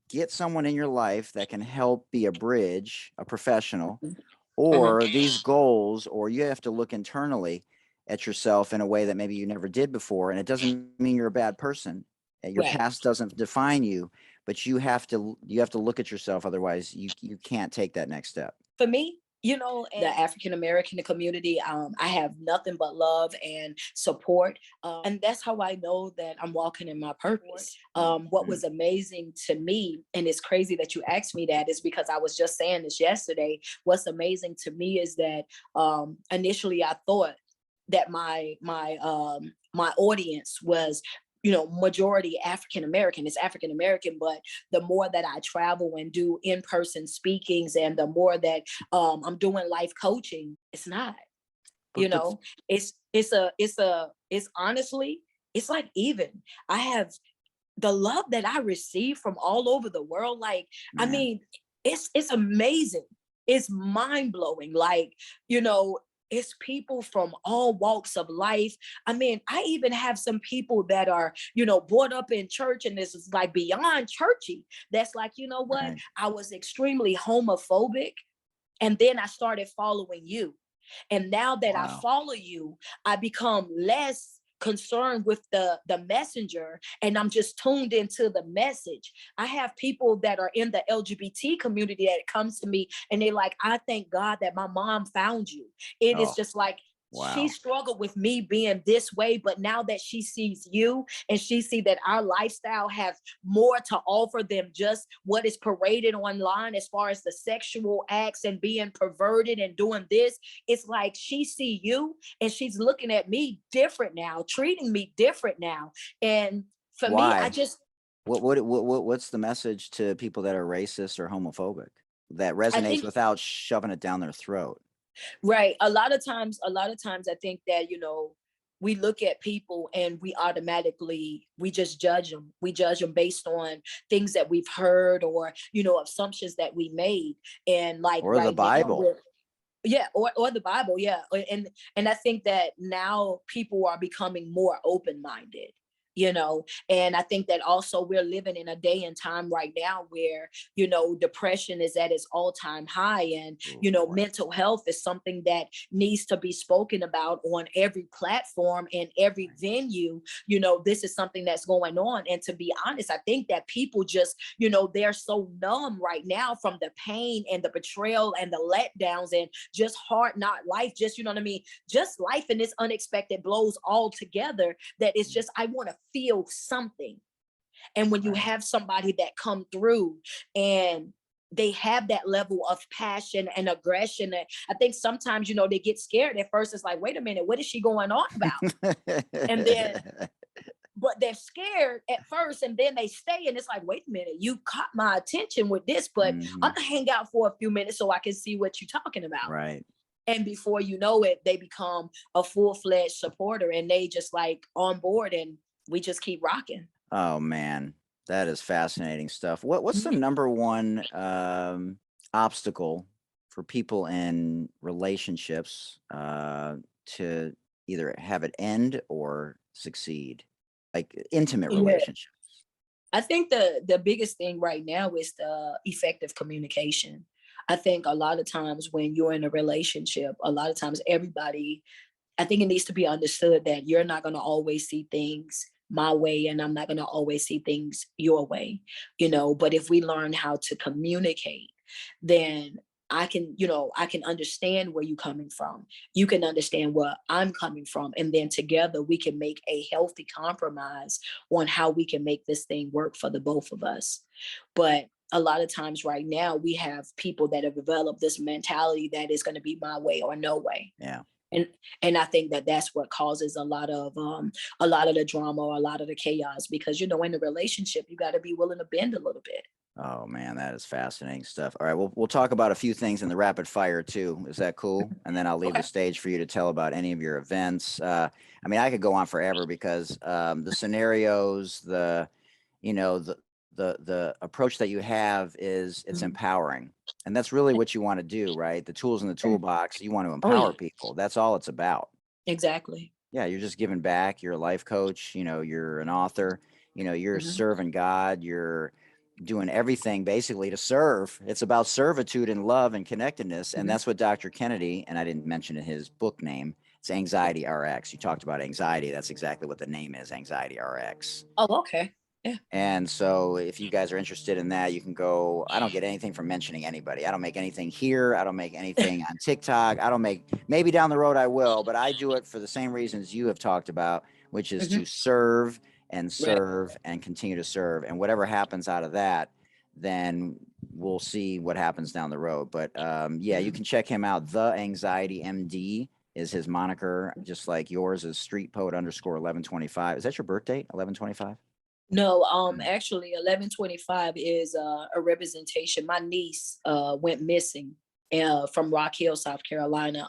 S1: get someone in your life that can help be a bridge, a professional,
S2: Hmm.
S1: or these goals, or you have to look internally at yourself in a way that maybe you never did before. And it doesn't mean you're a bad person. Your
S2: Right.
S1: past doesn't define you, but you have to look at yourself. Otherwise, you can't take that next step.
S2: For me, you know, the African American community, I have nothing but love and support, and that's how I know that I'm walking in my purpose. What
S1: Mm,
S2: was amazing to me, and it's crazy that you asked me that, is because I was just saying this yesterday. What's amazing to me is that initially I thought that my audience was, you know, majority African American. It's African American, but the more that I travel and do in-person speakings, and the more that I'm doing life coaching, it's not, you
S1: but
S2: know, it's honestly, it's like, even I have the love that I receive from all over the world. Like, I
S1: man,
S2: mean, it's amazing. It's mind blowing. Like, you know, it's people from all walks of life. I mean, I even have some people that are, you know, brought up in church, and this is like beyond churchy. That's like, you know what?
S1: right,
S2: I was extremely homophobic, and then I started following you. And now that I
S1: wow,
S2: follow you, I become less concerned with the messenger, and I'm just tuned into the message. I have people that are in the LGBT community that comes to me and they like, I thank God that my mom found you. It is
S1: oh,
S2: just like, she
S1: Wow.
S2: struggled with me being this way, but now that she sees you and she see that our lifestyle has more to offer than just what is paraded online as far as the sexual acts and being perverted and doing this, it's like she see you and she's looking at me different now, treating me different now. And for me, I
S1: Why?
S2: just
S1: What's the message to people that are racist or homophobic that
S2: I
S1: resonates
S2: think
S1: without shoving it down their throat?
S2: right. A lot of times I think that, we look at people and we just judge them. We judge them based on things that we've heard or, assumptions that we made. And like
S1: Or the
S2: right now
S1: Bible?
S2: yeah, or the Bible, yeah. And I think that now people are becoming more open-minded. And I think that also we're living in a day and time right now where, depression is at its all-time high. And,
S1: Oh boy.
S2: mental health is something that needs to be spoken about on every platform and every venue. This is something that's going on. And to be honest, I think that people just, they're so numb right now from the pain and the betrayal and the letdowns and just hard not life, just, you know what I mean? Just life and this unexpected blows all together that it's just, I want to feel something. And when you
S1: Right.
S2: have somebody that come through and they have that level of passion and aggression, and I think sometimes, they get scared at first. It's like, wait a minute, what is she going on about? And then, but they're scared at first and then they stay and it's like, wait a minute, you caught my attention with this, but I'm
S1: Mhm.
S2: gonna hang out for a few minutes so I can see what you're talking about.
S1: Right.
S2: And before you know it, they become a full-fledged supporter and they just like on board and we just keep rocking.
S1: Oh man, that is fascinating stuff. What's the
S2: Mhm.
S1: number one obstacle for people in relationships to either have it end or succeed, like intimate
S2: Yeah.
S1: relationships?
S2: I think the biggest thing right now is the effective communication. I think a lot of times when you're in a relationship, a lot of times I think it needs to be understood that you're not going to always see things my way and I'm not going to always see things your way, but if we learn how to communicate, then I can understand where you're coming from. You can understand where I'm coming from. And then together we can make a healthy compromise on how we can make this thing work for the both of us. But a lot of times right now we have people that have developed this mentality that is going to be my way or no way.
S1: Yeah.
S2: And I think that that's what causes a lot of the drama or a lot of the chaos because in a relationship you got to be willing to bend a little bit.
S1: Oh man, that is fascinating stuff. All right, we'll talk about a few things in the rapid fire too. Is that cool? And then I'll leave the
S2: Okay.
S1: stage for you to tell about any of your events. I mean, I could go on forever because the scenarios, you know, the the approach that you have is it's
S2: Mhm.
S1: empowering, and that's really what you want to do, right? The tools in the toolbox. You want to
S2: Oh
S1: empower
S2: yeah,
S1: people. That's all it's about.
S2: exactly.
S1: Yeah, you're just giving back. You're a life coach. You're an author. You're
S2: Mhm.
S1: serving God. You're doing everything basically to serve. It's about servitude and love and connectedness. And
S2: Mhm.
S1: that's what Dr. Kennedy, and I didn't mention in his book name, it's Anxiety RX. You talked about anxiety. That's exactly what the name is, Anxiety RX.
S2: Oh, okay. Yeah.
S1: And so if you guys are interested in that, you can go. I don't get anything from mentioning anybody. I don't make anything here. I don't make anything on TikTok. I don't make, maybe down the road I will, but I do it for the same reasons you have talked about, which is
S2: Mhm.
S1: to serve and
S2: Right.
S1: serve and continue to serve. And whatever happens out of that, then we'll see what happens down the road. But yeah, you
S2: Mhm.
S1: can check him out. The Anxiety MD is his moniker, just like yours is Streetpoet underscore 1125. Is that your birth date? 1125?
S2: No, actually, 1125 is a representation. My niece went missing from Rock Hill, South Carolina,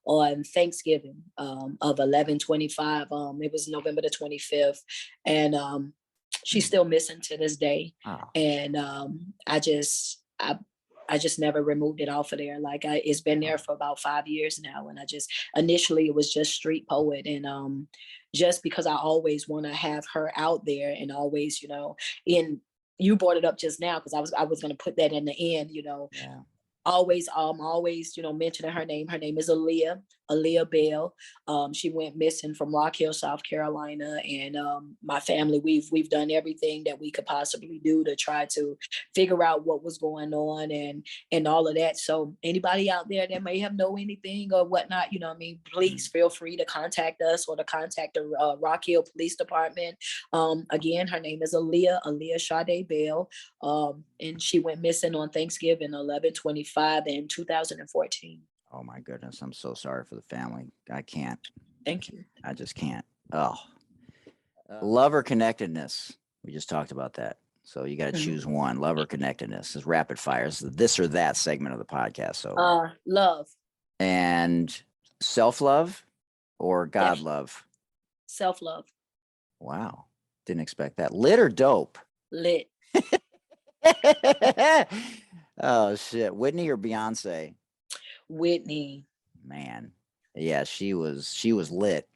S2: on Thanksgiving of 1125. It was November the 25th, and she's still missing to this day.
S1: Oh,
S2: And I just never removed it off of there. Like it's been there for about 5 years now, and I just initially it was just Street Poet, and just because I always want to have her out there and always, in you brought it up just now because I was going to put that in the end,
S1: yeah.
S2: always mentioning her name. Her name is Aaliyah. Aaliyah Bell. She went missing from Rock Hill, South Carolina, and my family, we've done everything that we could possibly do to try to figure out what was going on and all of that. So anybody out there that may have know anything or whatnot, you know what I mean, please feel free to contact us or to contact the Rock Hill Police Department. Again, her name is Aaliyah Sade Bell, and she went missing on Thanksgiving 11/25 in 2014.
S1: Oh my goodness, I'm so sorry for the family. I can't.
S2: Thank you.
S1: I just can't. Oh, love or connectedness. We just talked about that. So you got to choose one. Love or connectedness. Is rapid fire. It's this or that segment of the podcast. So
S2: love.
S1: And self-love or God love?
S2: Self-love.
S1: Wow. Didn't expect that. Lit or dope?
S2: Lit.
S1: Oh shit. Whitney or Beyonce?
S2: Whitney.
S1: Man. Yeah, she was lit.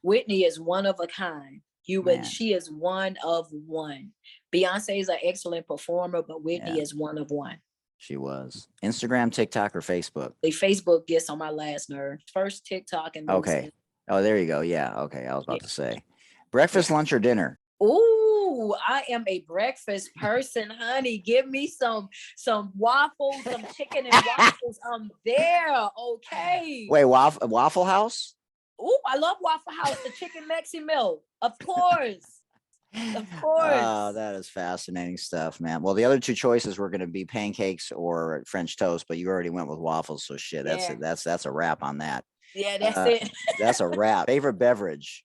S2: Whitney is one of a kind. She is one of one. Beyonce is an excellent performer, but Whitney is one of one.
S1: She was. Instagram, TikTok, or Facebook?
S2: The Facebook gets on my last nerve. First TikTok and then
S1: okay. Oh, there you go. Yeah. Okay. I was about to say. Breakfast, lunch, or dinner?
S2: Ooh, I am a breakfast person, honey. Give me some waffles, some chicken and waffles. I'm there. Okay.
S1: Wait, Waffle House?
S2: Ooh, I love Waffle House. The chicken Mexi milk. Of course. Of course.
S1: Oh, that is fascinating stuff, man. Well, the other two choices were going to be pancakes or French toast, but you already went with waffles. So shit, that's a wrap on that.
S2: Yeah, that's it.
S1: That's a wrap. Favorite beverage?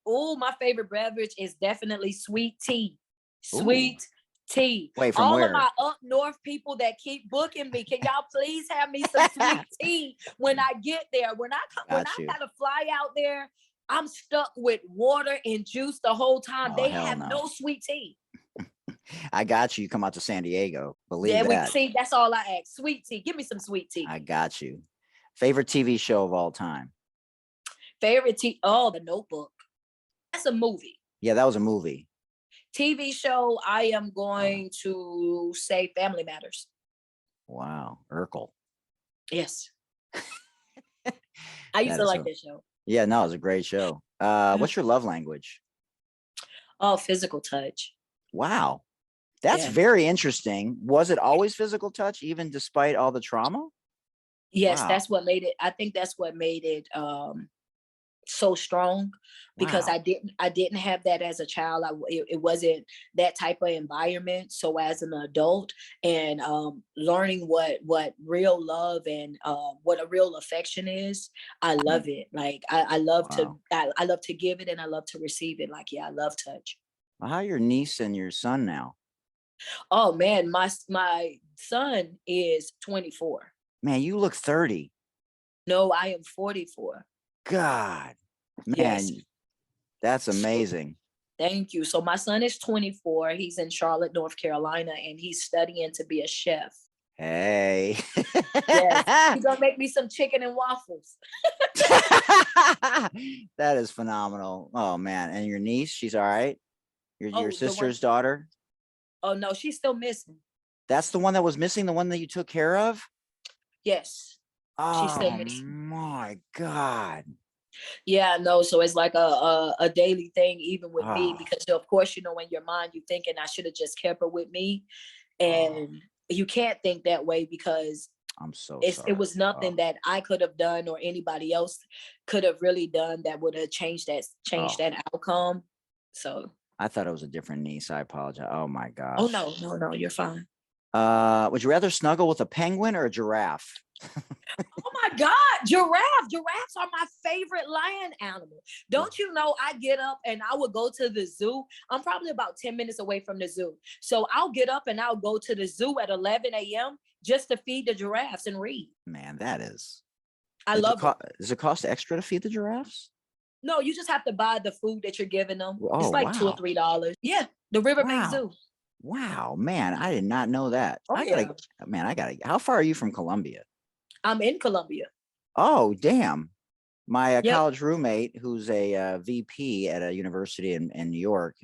S2: Oh, my favorite beverage is definitely sweet tea. Sweet tea.
S1: Wait, from
S2: all
S1: where?
S2: of my up north people that keep booking me, can y'all please have me some sweet tea when I get there? When I gotta fly out there, I'm stuck with water and juice the whole time. They have no sweet tea.
S1: I got you. You come out to San Diego. Believe that.
S2: See, that's all I ask. Sweet tea. Give me some sweet tea.
S1: I got you. Favorite TV show of all time?
S2: Favorite TV? Oh, The Notebook. That's a movie.
S1: Yeah, that was a movie.
S2: TV show, I am going to say Family Matters.
S1: Wow. Urkel.
S2: Yes. I used to like that show.
S1: Yeah, no, it was a great show. What's your love language?
S2: Oh, physical touch.
S1: Wow. That's very interesting. Was it always physical touch, even despite all the trauma?
S2: Yes, that's what made it. I think that's what made it so strong, because I didn't have that as a child. It wasn't that type of environment. So as an adult and learning what real love and what a real affection is, I love it. Like I love to give it and I love to receive it. Like, I love touch.
S1: Well, how are your niece and your son now?
S2: Oh man, my son is 24.
S1: Man, you look 30.
S2: No, I am 44.
S1: God, man, that's amazing.
S2: Thank you. So my son is 24. He's in Charlotte, North Carolina, and he's studying to be a chef.
S1: Hey.
S2: Yes. He's going to make me some chicken and waffles.
S1: That is phenomenal. Oh, man. And your niece, she's all right? Your sister's daughter?
S2: Oh, no, she's still missing.
S1: That's the one that was missing, the one that you took care of?
S2: Yes.
S1: Oh, she's still missing. My God.
S2: Yeah, no. So it's like a daily thing, even with me, because of course, in your mind, you're thinking I should have just kept her with me. And you can't think that way, because
S1: I'm so
S2: sorry.
S1: It
S2: was nothing that I could have done or anybody else could have really done that would have changed that outcome. So
S1: I thought it was a different niece. I apologize. Oh my gosh.
S2: Oh no, you're fine.
S1: Would you rather snuggle with a penguin or a giraffe?
S2: Oh my God, giraffes are my favorite lion animal. Don't you know, I get up and I would go to the zoo. I'm probably about 10 minutes away from the zoo. So I'll get up and I'll go to the zoo at 11 a.m. just to feed the giraffes and read.
S1: Man, that is.
S2: I love it.
S1: Does it cost extra to feed the giraffes?
S2: No, you just have to buy the food that you're giving them. It's like $2 or $3. Yeah, the Riverbank Zoo.
S1: Wow, man, I did not know that. How far are you from Columbia?
S2: I'm in Columbia.
S1: Oh, damn. My college roommate, who's a VP at a university in New York,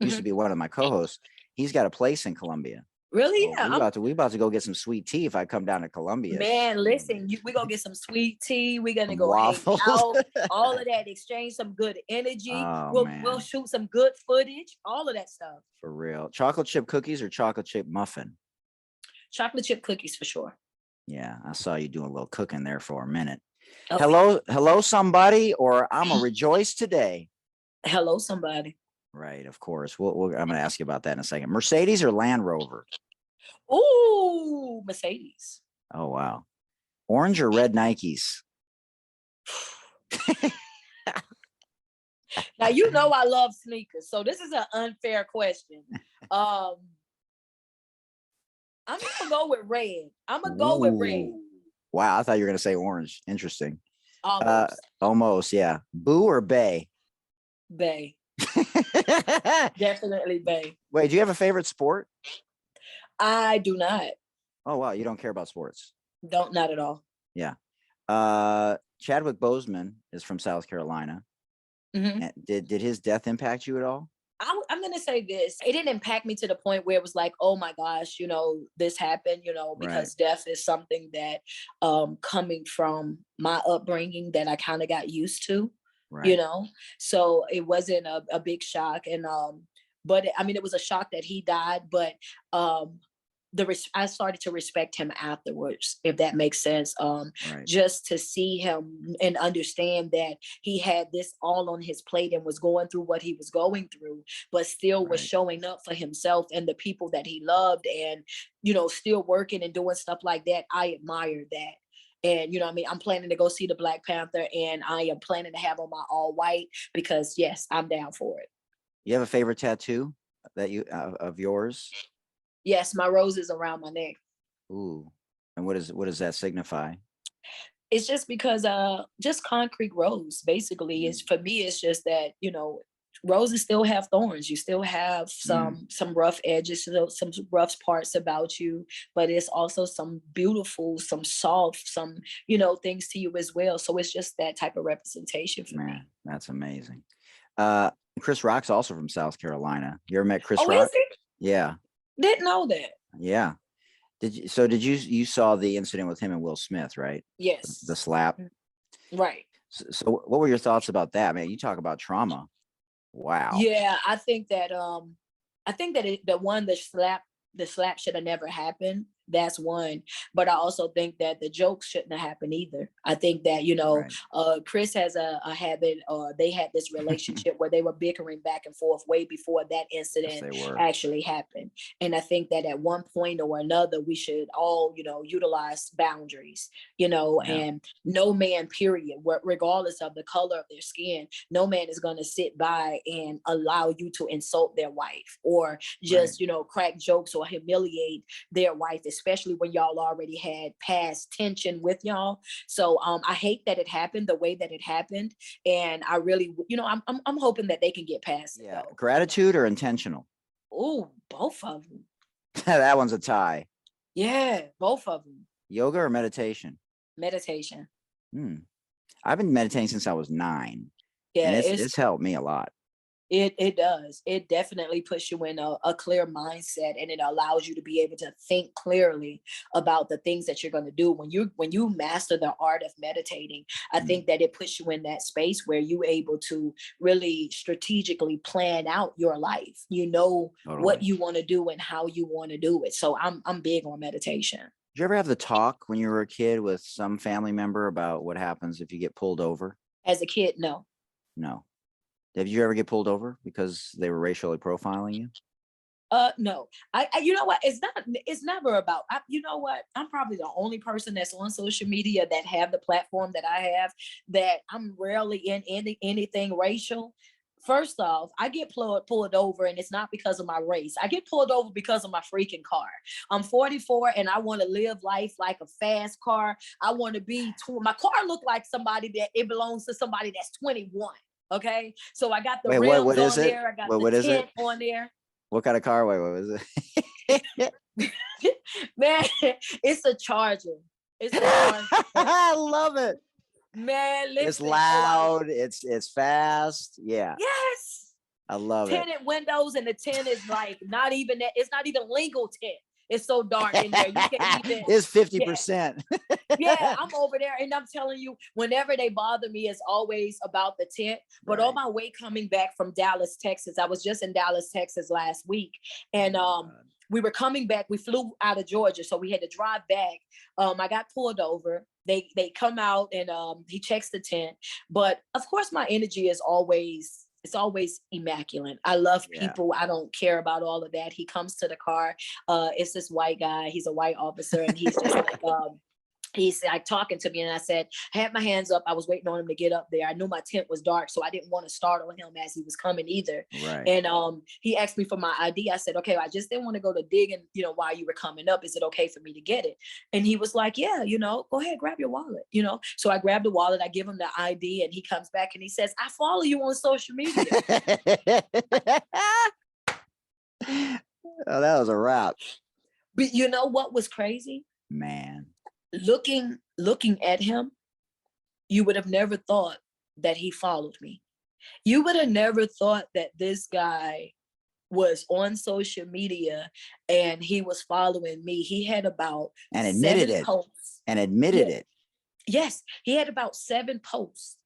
S1: used to be one of my co-hosts. He's got a place in Columbia.
S2: Really?
S1: Oh,
S2: Yeah.
S1: we about to go get some sweet tea if I come down to Columbia.
S2: Man, listen, we're gonna get some sweet tea. We're gonna
S1: Some
S2: go hang
S1: waffles.
S2: out, all of that, exchange some good energy.
S1: Oh
S2: We'll
S1: man,
S2: shoot some good footage, all of that stuff.
S1: for real. Chocolate chip cookies or chocolate chip muffin?
S2: Chocolate chip cookies for sure.
S1: Yeah, I saw you doing a little cooking there for a minute.
S2: Oh,
S1: Hello, somebody, or I'm a rejoice today.
S2: hello, somebody.
S1: Right, of course. I'm going to ask you about that in a second. Mercedes or Land Rover?
S2: Ooh, Mercedes.
S1: Oh wow. Orange or red Nikes?
S2: Now you know I love sneakers, so this is an unfair question. I'm gonna go with red. I'm gonna go with red.
S1: Wow, I thought you were going to say orange. Interesting.
S2: Almost.
S1: Almost, yeah. Boo or Bay?
S2: Bay. Definitely Bay.
S1: Wait, do you have a favorite sport?
S2: I do not.
S1: Oh wow, you don't care about sports.
S2: Not at all.
S1: Yeah. Chadwick Boseman is from South Carolina.
S2: Mm-hmm.
S1: Did his death impact you at all?
S2: I'm going to say this. It didn't impact me to the point where it was like, oh my gosh, this happened, because death is something that coming from my upbringing that I kind of got used to,
S1: Right.
S2: So it wasn't a big shock. And, but it was a shock that he died, but I started to respect him afterwards, if that makes sense.
S1: Right.
S2: Just to see him and understand that he had this all on his plate and was going through what he was going through, but still was showing up for himself and the people that he loved, and still working and doing stuff like that. I admire that. And I'm planning to go see the Black Panther, and I am planning to have on my all white because yes, I'm down for it.
S1: You have a favorite tattoo that you of yours?
S2: Yes, my rose is around my neck.
S1: Ooh. And what does that signify?
S2: It's just because just concrete rose basically is, for me, it's just that roses still have thorns. You still have some rough edges, some rough parts about you, but it's also some beautiful, some soft, some things to you as well. So it's just that type of representation for me.
S1: That's amazing. Chris Rock's also from South Carolina. You ever met Chris Rock?
S2: Is he?
S1: Yeah.
S2: Didn't know that.
S1: Yeah. Did you saw the incident with him and Will Smith, right?
S2: Yes.
S1: The slap.
S2: Right.
S1: So what were your thoughts about that, man? You talk about trauma. Wow.
S2: Yeah, I think that the slap should have never happened. That's one. But I also think that the jokes shouldn't have happened either. I think that, Chris has a habit, they had this relationship where they were bickering back and forth way before that incident actually happened. And I think that at one point or another, we should all, utilize boundaries, and no man, period, regardless of the color of their skin, no man is going to sit by and allow you to insult their wife or just, crack jokes or humiliate their wife, especially when y'all already had past tension with y'all. So I hate that it happened the way that it happened. And I really, I'm hoping that they can get past it. Though.
S1: Gratitude or intentional?
S2: Oh, both of them.
S1: That one's a tie.
S2: Yeah, both of them.
S1: Yoga or meditation?
S2: Meditation.
S1: I've been meditating since I was 9.
S2: Yeah,
S1: and it's helped me a lot.
S2: It does. It definitely puts you in a clear mindset, and it allows you to be able to think clearly about the things that you're going to do. When you master the art of meditating, I think that it puts you in that space where you're able to really strategically plan out your life. What you want to do and how you want to do it. So I'm big on meditation.
S1: Did you ever have the talk when you were a kid with some family member about what happens if you get pulled over?
S2: As a kid, no.
S1: No. Did you ever get pulled over because they were racially profiling you?
S2: No. I you know what? It's never about, you know what? I'm probably the only person that's on social media that have the platform that I have, that I'm rarely in anything racial. First off, I get pulled over, and it's not because of my race. I get pulled over because of my freaking car. I'm 44 and I want to live life like a fast car. I want to be, my car look like somebody that it belongs to somebody that's 21. Okay, so I got the rims
S1: what is
S2: on
S1: it?
S2: there. I got the tent on there.
S1: What kind of car? Wait, what was it?
S2: Man, it's a Charger. It's a Charger.
S1: I love it.
S2: Man, listen,
S1: it's loud. It's fast. Yeah.
S2: Yes.
S1: I love
S2: Tinted windows, and the tent is like not even that. It's not even legal tint. It's so dark in there. You can't even.
S1: It's
S2: Yeah.
S1: 50%.
S2: Yeah, I'm over there, and I'm telling you, whenever they bother me, it's always about the tent. But
S1: Right.
S2: on my way coming back from Dallas, Texas, I was just in Dallas, Texas last week, and we were coming back. We flew out of Georgia, so we had to drive back. I got pulled over. They come out, and he checks the tent. But of course, my energy is always. It's always immaculate. I love people. I don't care about all of that. He comes to the car. It's this white guy. He's a white officer, and he's just like, he's like talking to me, and I said, I had my hands up. I was waiting on him to get up there. I knew my tent was dark, so I didn't want to startle him as he was coming either.
S1: Right.
S2: And he asked me for my ID. I said, okay, I just didn't want to go to digging, while you were coming up. Is it okay for me to get it? And he was like, yeah, go ahead, grab your wallet, So I grabbed the wallet, I give him the ID, and he comes back and he says, I follow you on social media.
S1: Oh, that was a wrap.
S2: But you know what was crazy?
S1: Man.
S2: Looking at him, you would have never thought that he followed me. You would have never thought that this guy was on social media and he was following me. He had about
S1: and admitted
S2: 7
S1: it.
S2: posts.
S1: And admitted it.
S2: Yes, he had about 7 posts,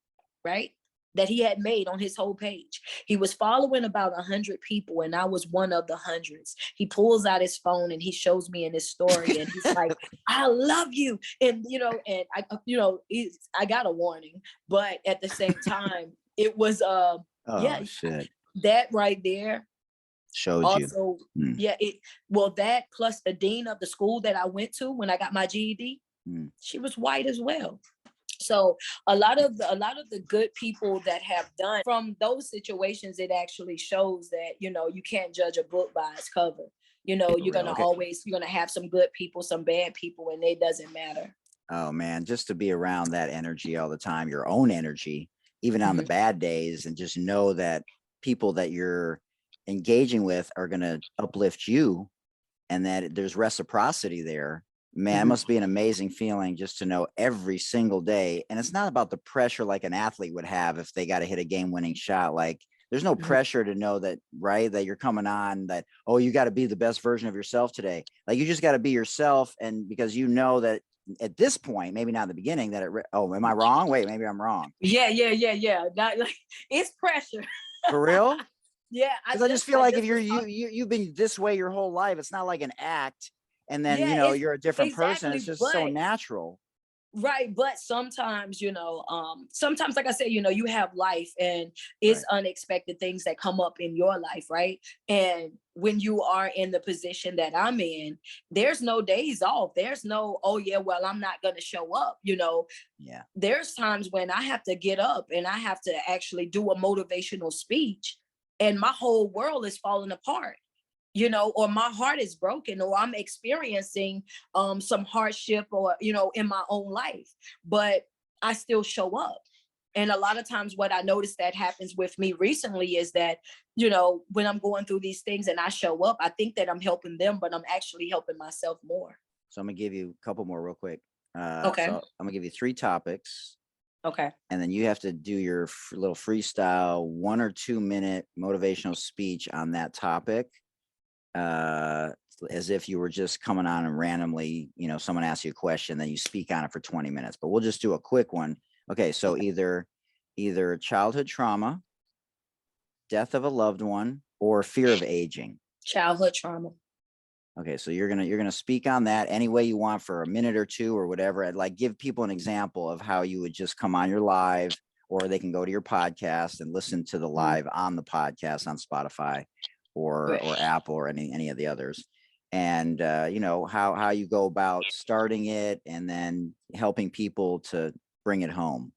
S2: right? That he had made on his whole page. He was following about 100 people, and I was one of the hundreds. He pulls out his phone and he shows me in his story, and he's like, I love you. And, and I got a warning, but at the same time, it was,
S1: shit.
S2: That right there
S1: shows
S2: also,
S1: you.
S2: That plus the dean of the school that I went to when I got my GED, she was white as well. So a lot of the good people that have done from those situations, it actually shows that, you can't judge a book by its cover. You're going to have some good people, some bad people, and it doesn't matter.
S1: Oh man, just to be around that energy all the time, your own energy, even on the bad days, and just know that people that you're engaging with are going to uplift you and that there's reciprocity there. Man, it must be an amazing feeling just to know every single day. And it's not about the pressure like an athlete would have if they got to hit a game-winning shot. Like there's no pressure to know that, right, that you're coming on, that, oh, you got to be the best version of yourself today. Like you just got to be yourself. And because you know that at this point, maybe not in the beginning, that am I wrong? Wait, maybe I'm wrong.
S2: Yeah. Not like it's pressure.
S1: For real?
S2: Yeah.
S1: Because I just feel like if you've been this way your whole life, it's not like an act. And then, you're a different person. It's just so natural.
S2: Right. But sometimes, sometimes, like I said, you have life and it's unexpected things that come up in your life. Right. And when you are in the position that I'm in, there's no days off. There's no, oh, yeah, well, I'm not going to show up.
S1: Yeah.
S2: There's times when I have to get up and I have to actually do a motivational speech and my whole world is falling apart. Or my heart is broken, or I'm experiencing some hardship or, in my own life, but I still show up. And a lot of times what I noticed that happens with me recently is that, when I'm going through these things and I show up, I think that I'm helping them, but I'm actually helping myself more.
S1: So I'm going to give you a couple more real quick.
S2: Okay.
S1: So I'm going to give you 3 topics.
S2: Okay.
S1: And then you have to do your little freestyle 1 or 2 minute motivational speech on that topic. As if you were just coming on and randomly, someone asks you a question, then you speak on it for 20 minutes, but we'll just do a quick one. Okay. So either childhood trauma, death of a loved one, or fear of aging.
S2: Childhood trauma.
S1: Okay. So you're going to speak on that any way you want for a minute or 2 or whatever. I'd like give people an example of how you would just come on your live, or they can go to your podcast and listen to the live on the podcast on Spotify or Apple or any of the others. And, how you go about starting it and then helping people to bring it home.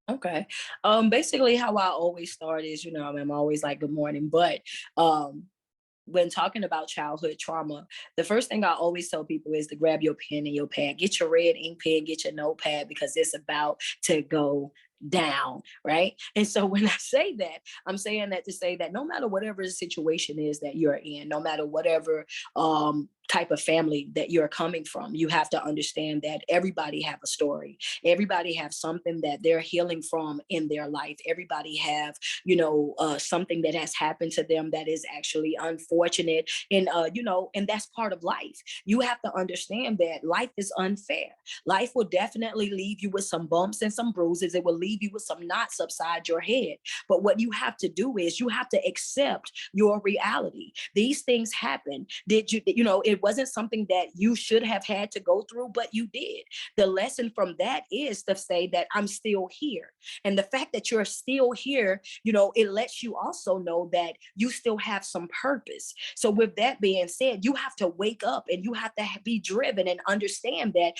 S2: Okay. Basically how I always start is, I'm always like, good morning. But when talking about childhood trauma, the first thing I always tell people is to grab your pen and your pad, get your red ink pen, get your notepad, because it's about to go down, right? And so when I say that, I'm saying that to say that no matter whatever the situation is that you're in, no matter whatever type of family that you're coming from. You have to understand that everybody have a story. Everybody have something that they're healing from in their life. Everybody have, something that has happened to them that is actually unfortunate. And, and that's part of life. You have to understand that life is unfair. Life will definitely leave you with some bumps and some bruises. It will leave you with some knots upside your head. But what you have to do is you have to accept your reality. These things happen. It wasn't something that you should have had to go through, but you did. The lesson from that is to say that I'm still here. And the fact that you're still here, it lets you also know that you still have some purpose. So with that being said, you have to wake up and you have to be driven and understand that,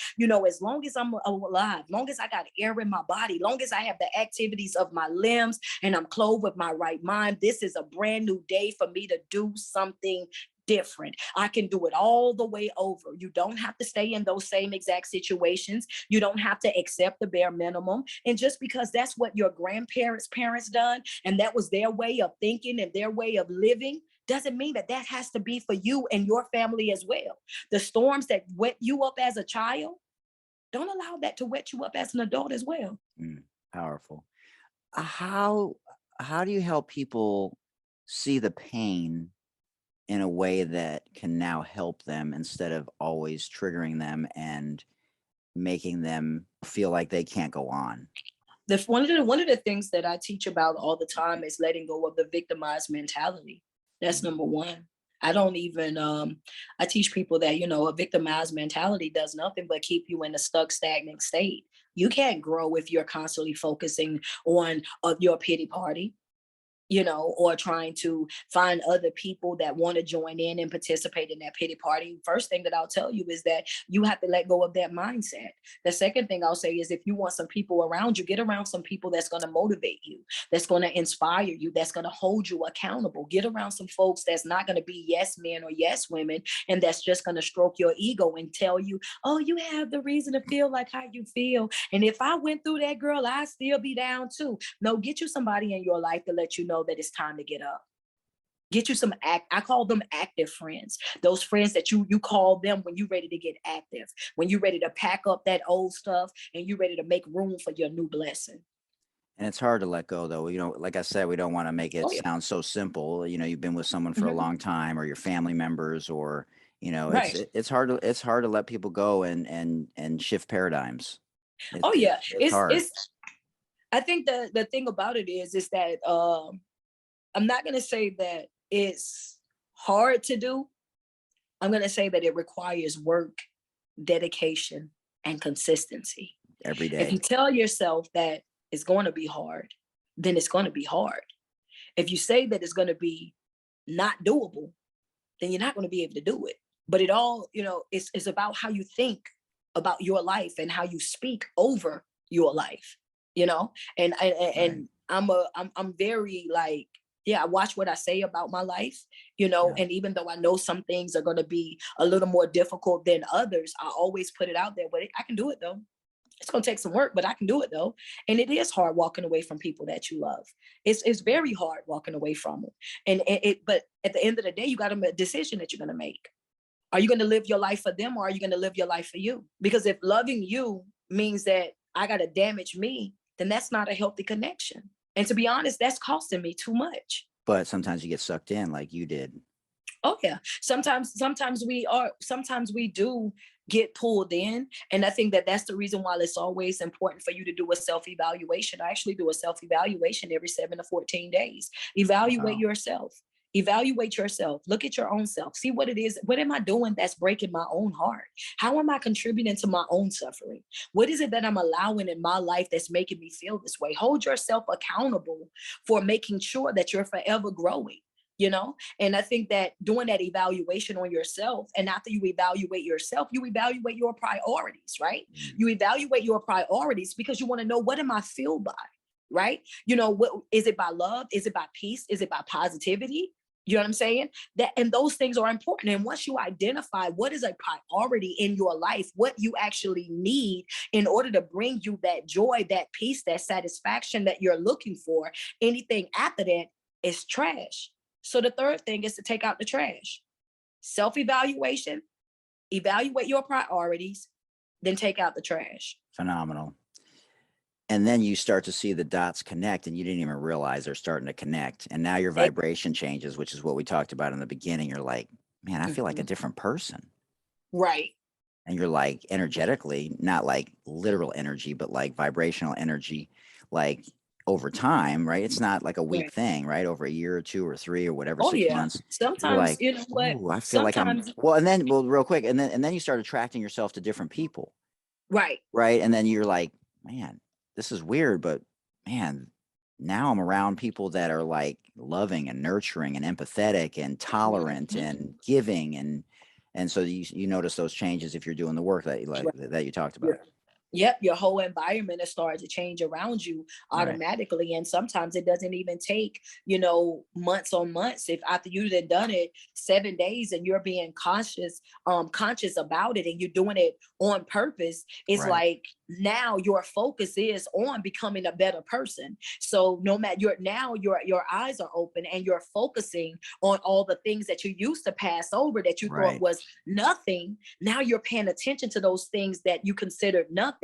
S2: as long as I'm alive, long as I got air in my body, long as I have the activities of my limbs and I'm clothed with my right mind, this is a brand new day for me to do something different. I can do it all the way over. You don't have to stay in those same exact situations. You don't have to accept the bare minimum. And just because that's what your parents done, and that was their way of thinking and their way of living, doesn't mean that has to be for you and your family as well. The storms that wet you up as a child, don't allow that to wet you up as an adult as well.
S1: Powerful. How do you help people see the pain in a way that can now help them instead of always triggering them and making them feel like they can't go on?
S2: One of the things that I teach about all the time is letting go of the victimized mentality. That's number one. I don't even, I teach people that, a victimized mentality does nothing but keep you in a stuck, stagnant state. You can't grow if you're constantly focusing on your pity party, or trying to find other people that want to join in and participate in that pity party. First thing that I'll tell you is that you have to let go of that mindset. The second thing I'll say is if you want some people around you, get around some people that's going to motivate you, that's going to inspire you, that's going to hold you accountable. Get around some folks that's not going to be yes men or yes women, and that's just going to stroke your ego and tell you, oh, you have the reason to feel like how you feel. And if I went through that, girl, I'd still be down too. No, get you somebody in your life to let you know that it's time to get up. Get you some I call them active friends. Those friends that you call them when you're ready to get active, when you're ready to pack up that old stuff and you're ready to make room for your new blessing.
S1: And it's hard to let go though. Like I said, we don't want to make it sound so simple. You've been with someone for a long time, or your family members, or
S2: Right.
S1: it's hard to let people go and shift paradigms.
S2: It's
S1: hard.
S2: I think the thing about it is that I'm not going to say that it's hard to do. I'm going to say that it requires work, dedication, and consistency.
S1: Every day.
S2: If you tell yourself that it's going to be hard, then it's going to be hard. If you say that it's going to be not doable, then you're not going to be able to do it. But it all, it's about how you think about your life and how you speak over your life, and I'm very like, I watch what I say about my life, and even though I know some things are going to be a little more difficult than others, I always put it out there, but I can do it though. It's going to take some work, but I can do it though. And it is hard walking away from people that you love. It's very hard walking away from them. But at the end of the day, you got to make a decision that you're going to make. Are you going to live your life for them, or are you going to live your life for you? Because if loving you means that I got to damage me, then that's not a healthy connection. And to be honest, that's costing me too much.
S1: But sometimes you get sucked in like you did.
S2: Oh yeah. Sometimes we do get pulled in. And I think that that's the reason why it's always important for you to do a self-evaluation. I actually do a self-evaluation every 7 to 14 days. Evaluate yourself. Evaluate yourself. Look at your own self. See what it is. What am I doing that's breaking my own heart? How am I contributing to my own suffering? What is it that I'm allowing in my life that's making me feel this way? Hold yourself accountable for making sure that you're forever growing. And I think that doing that evaluation on yourself, and after you evaluate yourself, you evaluate your priorities, right? You evaluate your priorities because you want to know, what am I filled by, right? What is it? By love? Is it by peace? Is it by positivity? You know what I'm saying? And those things are important. And once you identify what is a priority in your life, what you actually need in order to bring you that joy, that peace, that satisfaction that you're looking for, anything after that is trash. So the third thing is to take out the trash. Self-evaluation, evaluate your priorities, then take out the trash.
S1: Phenomenal. And then you start to see the dots connect, and you didn't even realize they're starting to connect. And now your vibration changes, which is what we talked about in the beginning. You're like, man, I feel like a different person.
S2: Right.
S1: And you're like energetically, not like literal energy, but like vibrational energy, like over time, right? It's not like a week thing, right? Over a year or 2 or 3 or whatever, 6 months.
S2: Sometimes,
S1: like,
S2: you know what?
S1: Ooh, I feel like I'm well, and then real quick, and then you start attracting yourself to different people.
S2: Right.
S1: Right. And then you're like, man, this is weird, but man, now I'm around people that are like loving and nurturing and empathetic and tolerant and giving, and so you notice those changes if you're doing the work that you talked about.
S2: Yep, your whole environment is starting to change around you automatically. And sometimes it doesn't even take, months on months. If after you've done it 7 days and you're being conscious about it and you're doing it on purpose, it's like now your focus is on becoming a better person. So no matter your eyes are open and you're focusing on all the things that you used to pass over that you thought was nothing. Now you're paying attention to those things that you considered nothing.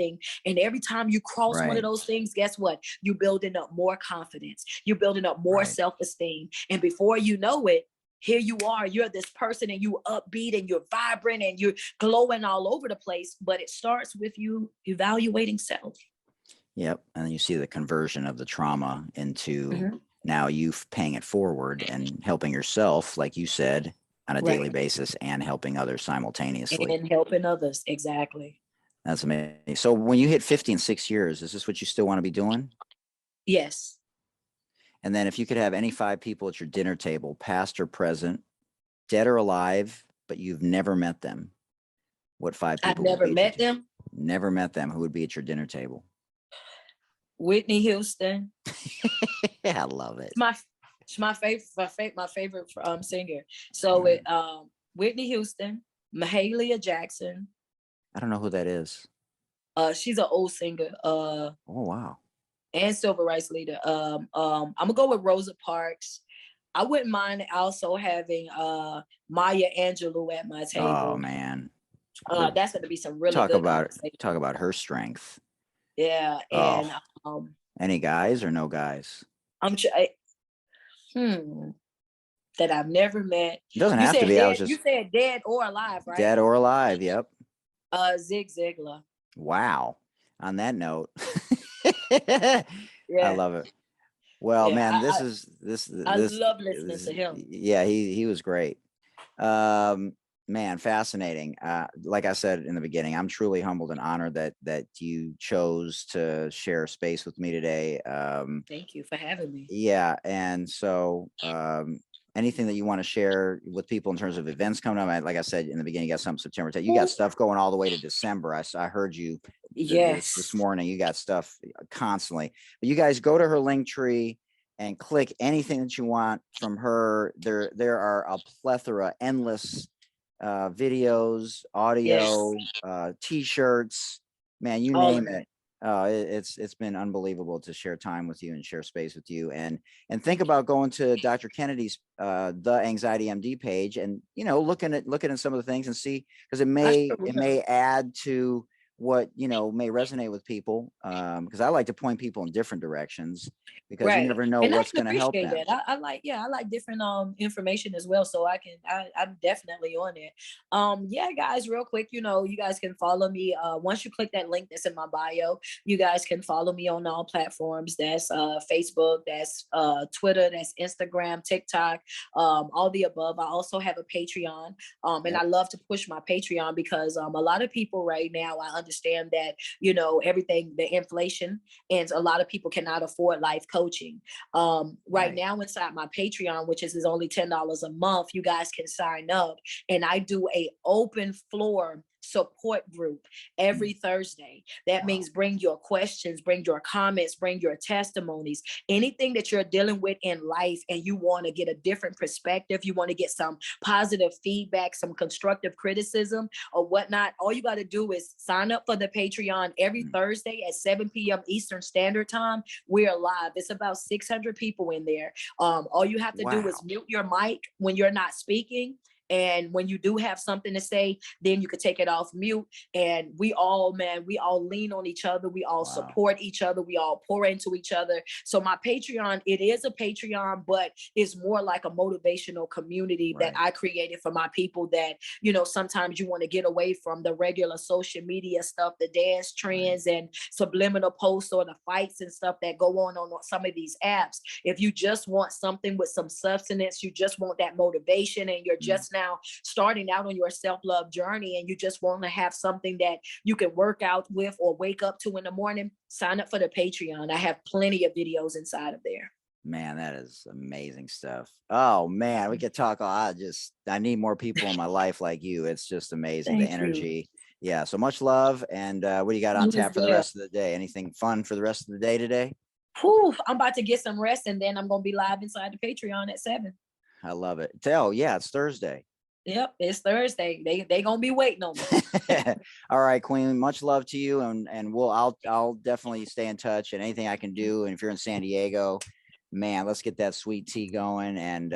S2: And every time you cross one of those things, guess what? You're building up more confidence. You're building up more self-esteem. And before you know it, here you are, you're this person and you upbeat and you're vibrant and you're glowing all over the place. But it starts with you evaluating self.
S1: Yep. And then you see the conversion of the trauma into now you paying it forward and helping yourself, like you said, on a daily basis and helping others simultaneously.
S2: And helping others. Exactly.
S1: That's amazing. So when you hit 50 in 6 years, is this what you still want to be doing?
S2: Yes.
S1: And then if you could have any 5 people at your dinner table, past or present, dead or alive, but you've never met them, what 5 people?
S2: I've never met them?
S1: Never met them. Who would be at your dinner table?
S2: Whitney Houston.
S1: I love it.
S2: It's my favorite singer. So Whitney Houston, Mahalia Jackson.
S1: I don't know who that is.
S2: She's an old singer.
S1: Oh wow.
S2: And civil rights leader. I'm gonna go with Rosa Parks. I wouldn't mind also having Maya Angelou at my table.
S1: Oh man.
S2: That's gonna be some really
S1: talk
S2: good
S1: about her strength.
S2: Yeah. And
S1: any guys or no guys?
S2: That I've never met.
S1: It doesn't have to be.
S2: You said dead or alive, right?
S1: Dead or alive, yep.
S2: Zig Ziglar.
S1: Wow. On that note. I love it. Well, man, I love listening to him. Yeah, he was great. Man, fascinating. Like I said in the beginning, I'm truly humbled and honored that you chose to share space with me today.
S2: Thank you for having me.
S1: Yeah, and so anything that you want to share with people in terms of events coming up? Like I said in the beginning, you got something September 10th. You got stuff going all the way to December. I heard you this morning. You got stuff constantly. But you guys go to her link tree and click anything that you want from her. There are a plethora, endless videos, audio, t-shirts, man, you name it. It's been unbelievable to share time with you and share space with you, and think about going to Dr. Kennedy's The Anxiety MD page and looking at some of the things and see, because it may add to what may resonate with people, because I like to point people in different directions, because you never know what's going to help them.
S2: I like different information as well, so I'm definitely on it. Guys, real quick, you guys can follow me once you click that link that's in my bio. You guys can follow me on all platforms. That's Facebook, that's Twitter, that's Instagram, TikTok, all the above. I also have a Patreon, and I love to push my Patreon because a lot of people right now, I understand that everything, the inflation, and a lot of people cannot afford life coaching. Right now inside my Patreon, which is only $10 a month, you guys can sign up, and I do a open floor support group every Thursday. That means bring your questions, bring your comments, bring your testimonies, anything that you're dealing with in life and you want to get a different perspective, you want to get some positive feedback, some constructive criticism or whatnot. All you got to do is sign up for the Patreon every Thursday at 7 p.m. Eastern Standard Time. We're live. It's about 600 people in there. All you have to do is mute your mic when you're not speaking, And when you do have something to say, then you could take it off mute. And we all, man, we all lean on each other. We all support each other. We all pour into each other. So my Patreon, it is a Patreon, but it's more like a motivational community that I created for my people that, sometimes you want to get away from the regular social media stuff, the dance trends and subliminal posts or the fights and stuff that go on some of these apps. If you just want something with some substance, you just want that motivation, and you're just now starting out on your self-love journey, and you just want to have something that you can work out with or wake up to in the morning, sign up for the Patreon. I have plenty of videos inside of there.
S1: Man, that is amazing stuff. Oh man, we could talk. I need more people in my life like you. It's just amazing. The energy. Yeah. So much love. And what do you got on tap for the rest of the day? Anything fun for the rest of the day today?
S2: Whew, I'm about to get some rest, and then I'm going to be live inside the Patreon at 7.
S1: I love it. It's Thursday.
S2: Yep, it's Thursday. They gonna be waiting on me.
S1: All right, Queen. Much love to you, and I'll definitely stay in touch. And anything I can do, and if you're in San Diego, man, let's get that sweet tea going, and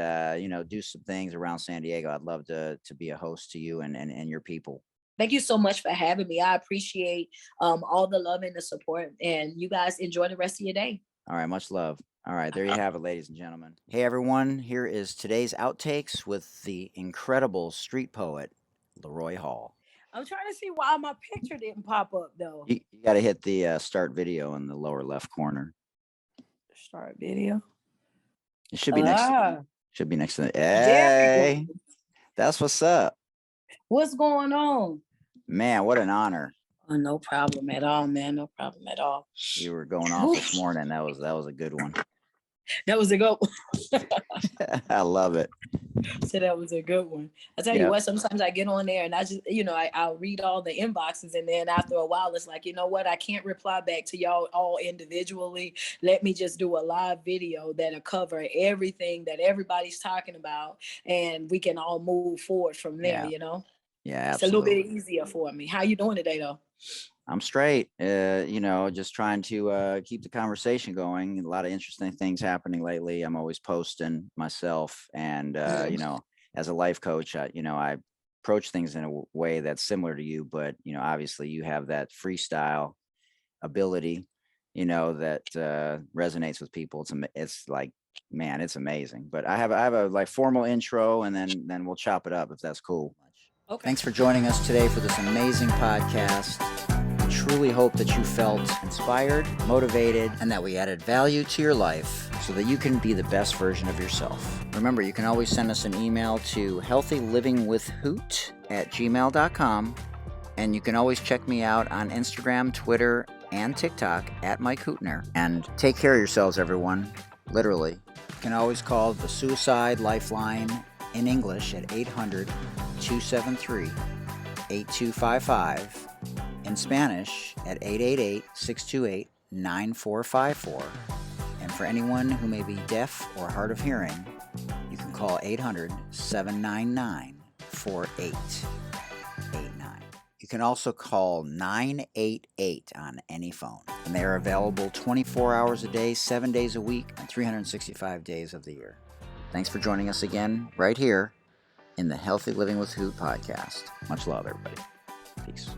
S1: do some things around San Diego. I'd love to be a host to you and your people.
S2: Thank you so much for having me. I appreciate all the love and the support, and you guys enjoy the rest of your day.
S1: All right, much love. All right, there you have it, ladies and gentlemen. Hey, everyone. Here is today's outtakes with the incredible street poet, Laroy Hall.
S2: I'm trying to see why my picture didn't pop up, though.
S1: You got to hit the start video in the lower left corner.
S2: Start video.
S1: It should be next to the. Hey, that's what's up.
S2: What's going on?
S1: Man, what an honor.
S2: Oh, no problem at all, man. No problem at all.
S1: You were going off this morning. That was a good one.
S2: That was a good one.
S1: I love it.
S2: So that was a good one. I tell you what, sometimes I get on there and I just, I'll read all the inboxes, and then after a while, it's like, you know what? I can't reply back to y'all all individually. Let me just do a live video that'll cover everything that everybody's talking about, and we can all move forward from there,
S1: Yeah, absolutely.
S2: It's a little bit easier for me. How you doing today, though?
S1: I'm straight, just trying to keep the conversation going. A lot of interesting things happening lately. I'm always posting myself, and, as a life coach, I approach things in a way that's similar to you, but, obviously you have that freestyle ability, that resonates with people. It's like, man, it's amazing. But I have a like formal intro, and then we'll chop it up if that's cool. Okay. Thanks for joining us today for this amazing podcast. I truly hope that you felt inspired, motivated, and that we added value to your life so that you can be the best version of yourself. Remember, you can always send us an email to healthylivingwithhoot@gmail.com, and you can always check me out on Instagram, Twitter, and TikTok at Mike Hootner. And take care of yourselves, everyone. Literally. You can always call the Suicide Lifeline in English at 800-273-8255, in Spanish at 888-628-9454. And for anyone who may be deaf or hard of hearing, you can call 800-799-4889. You can also call 988 on any phone, and they are available 24 hours a day, 7 days a week, and 365 days of the year. Thanks for joining us again right here in the Healthy Living with Hoot podcast. Much love, everybody. Peace.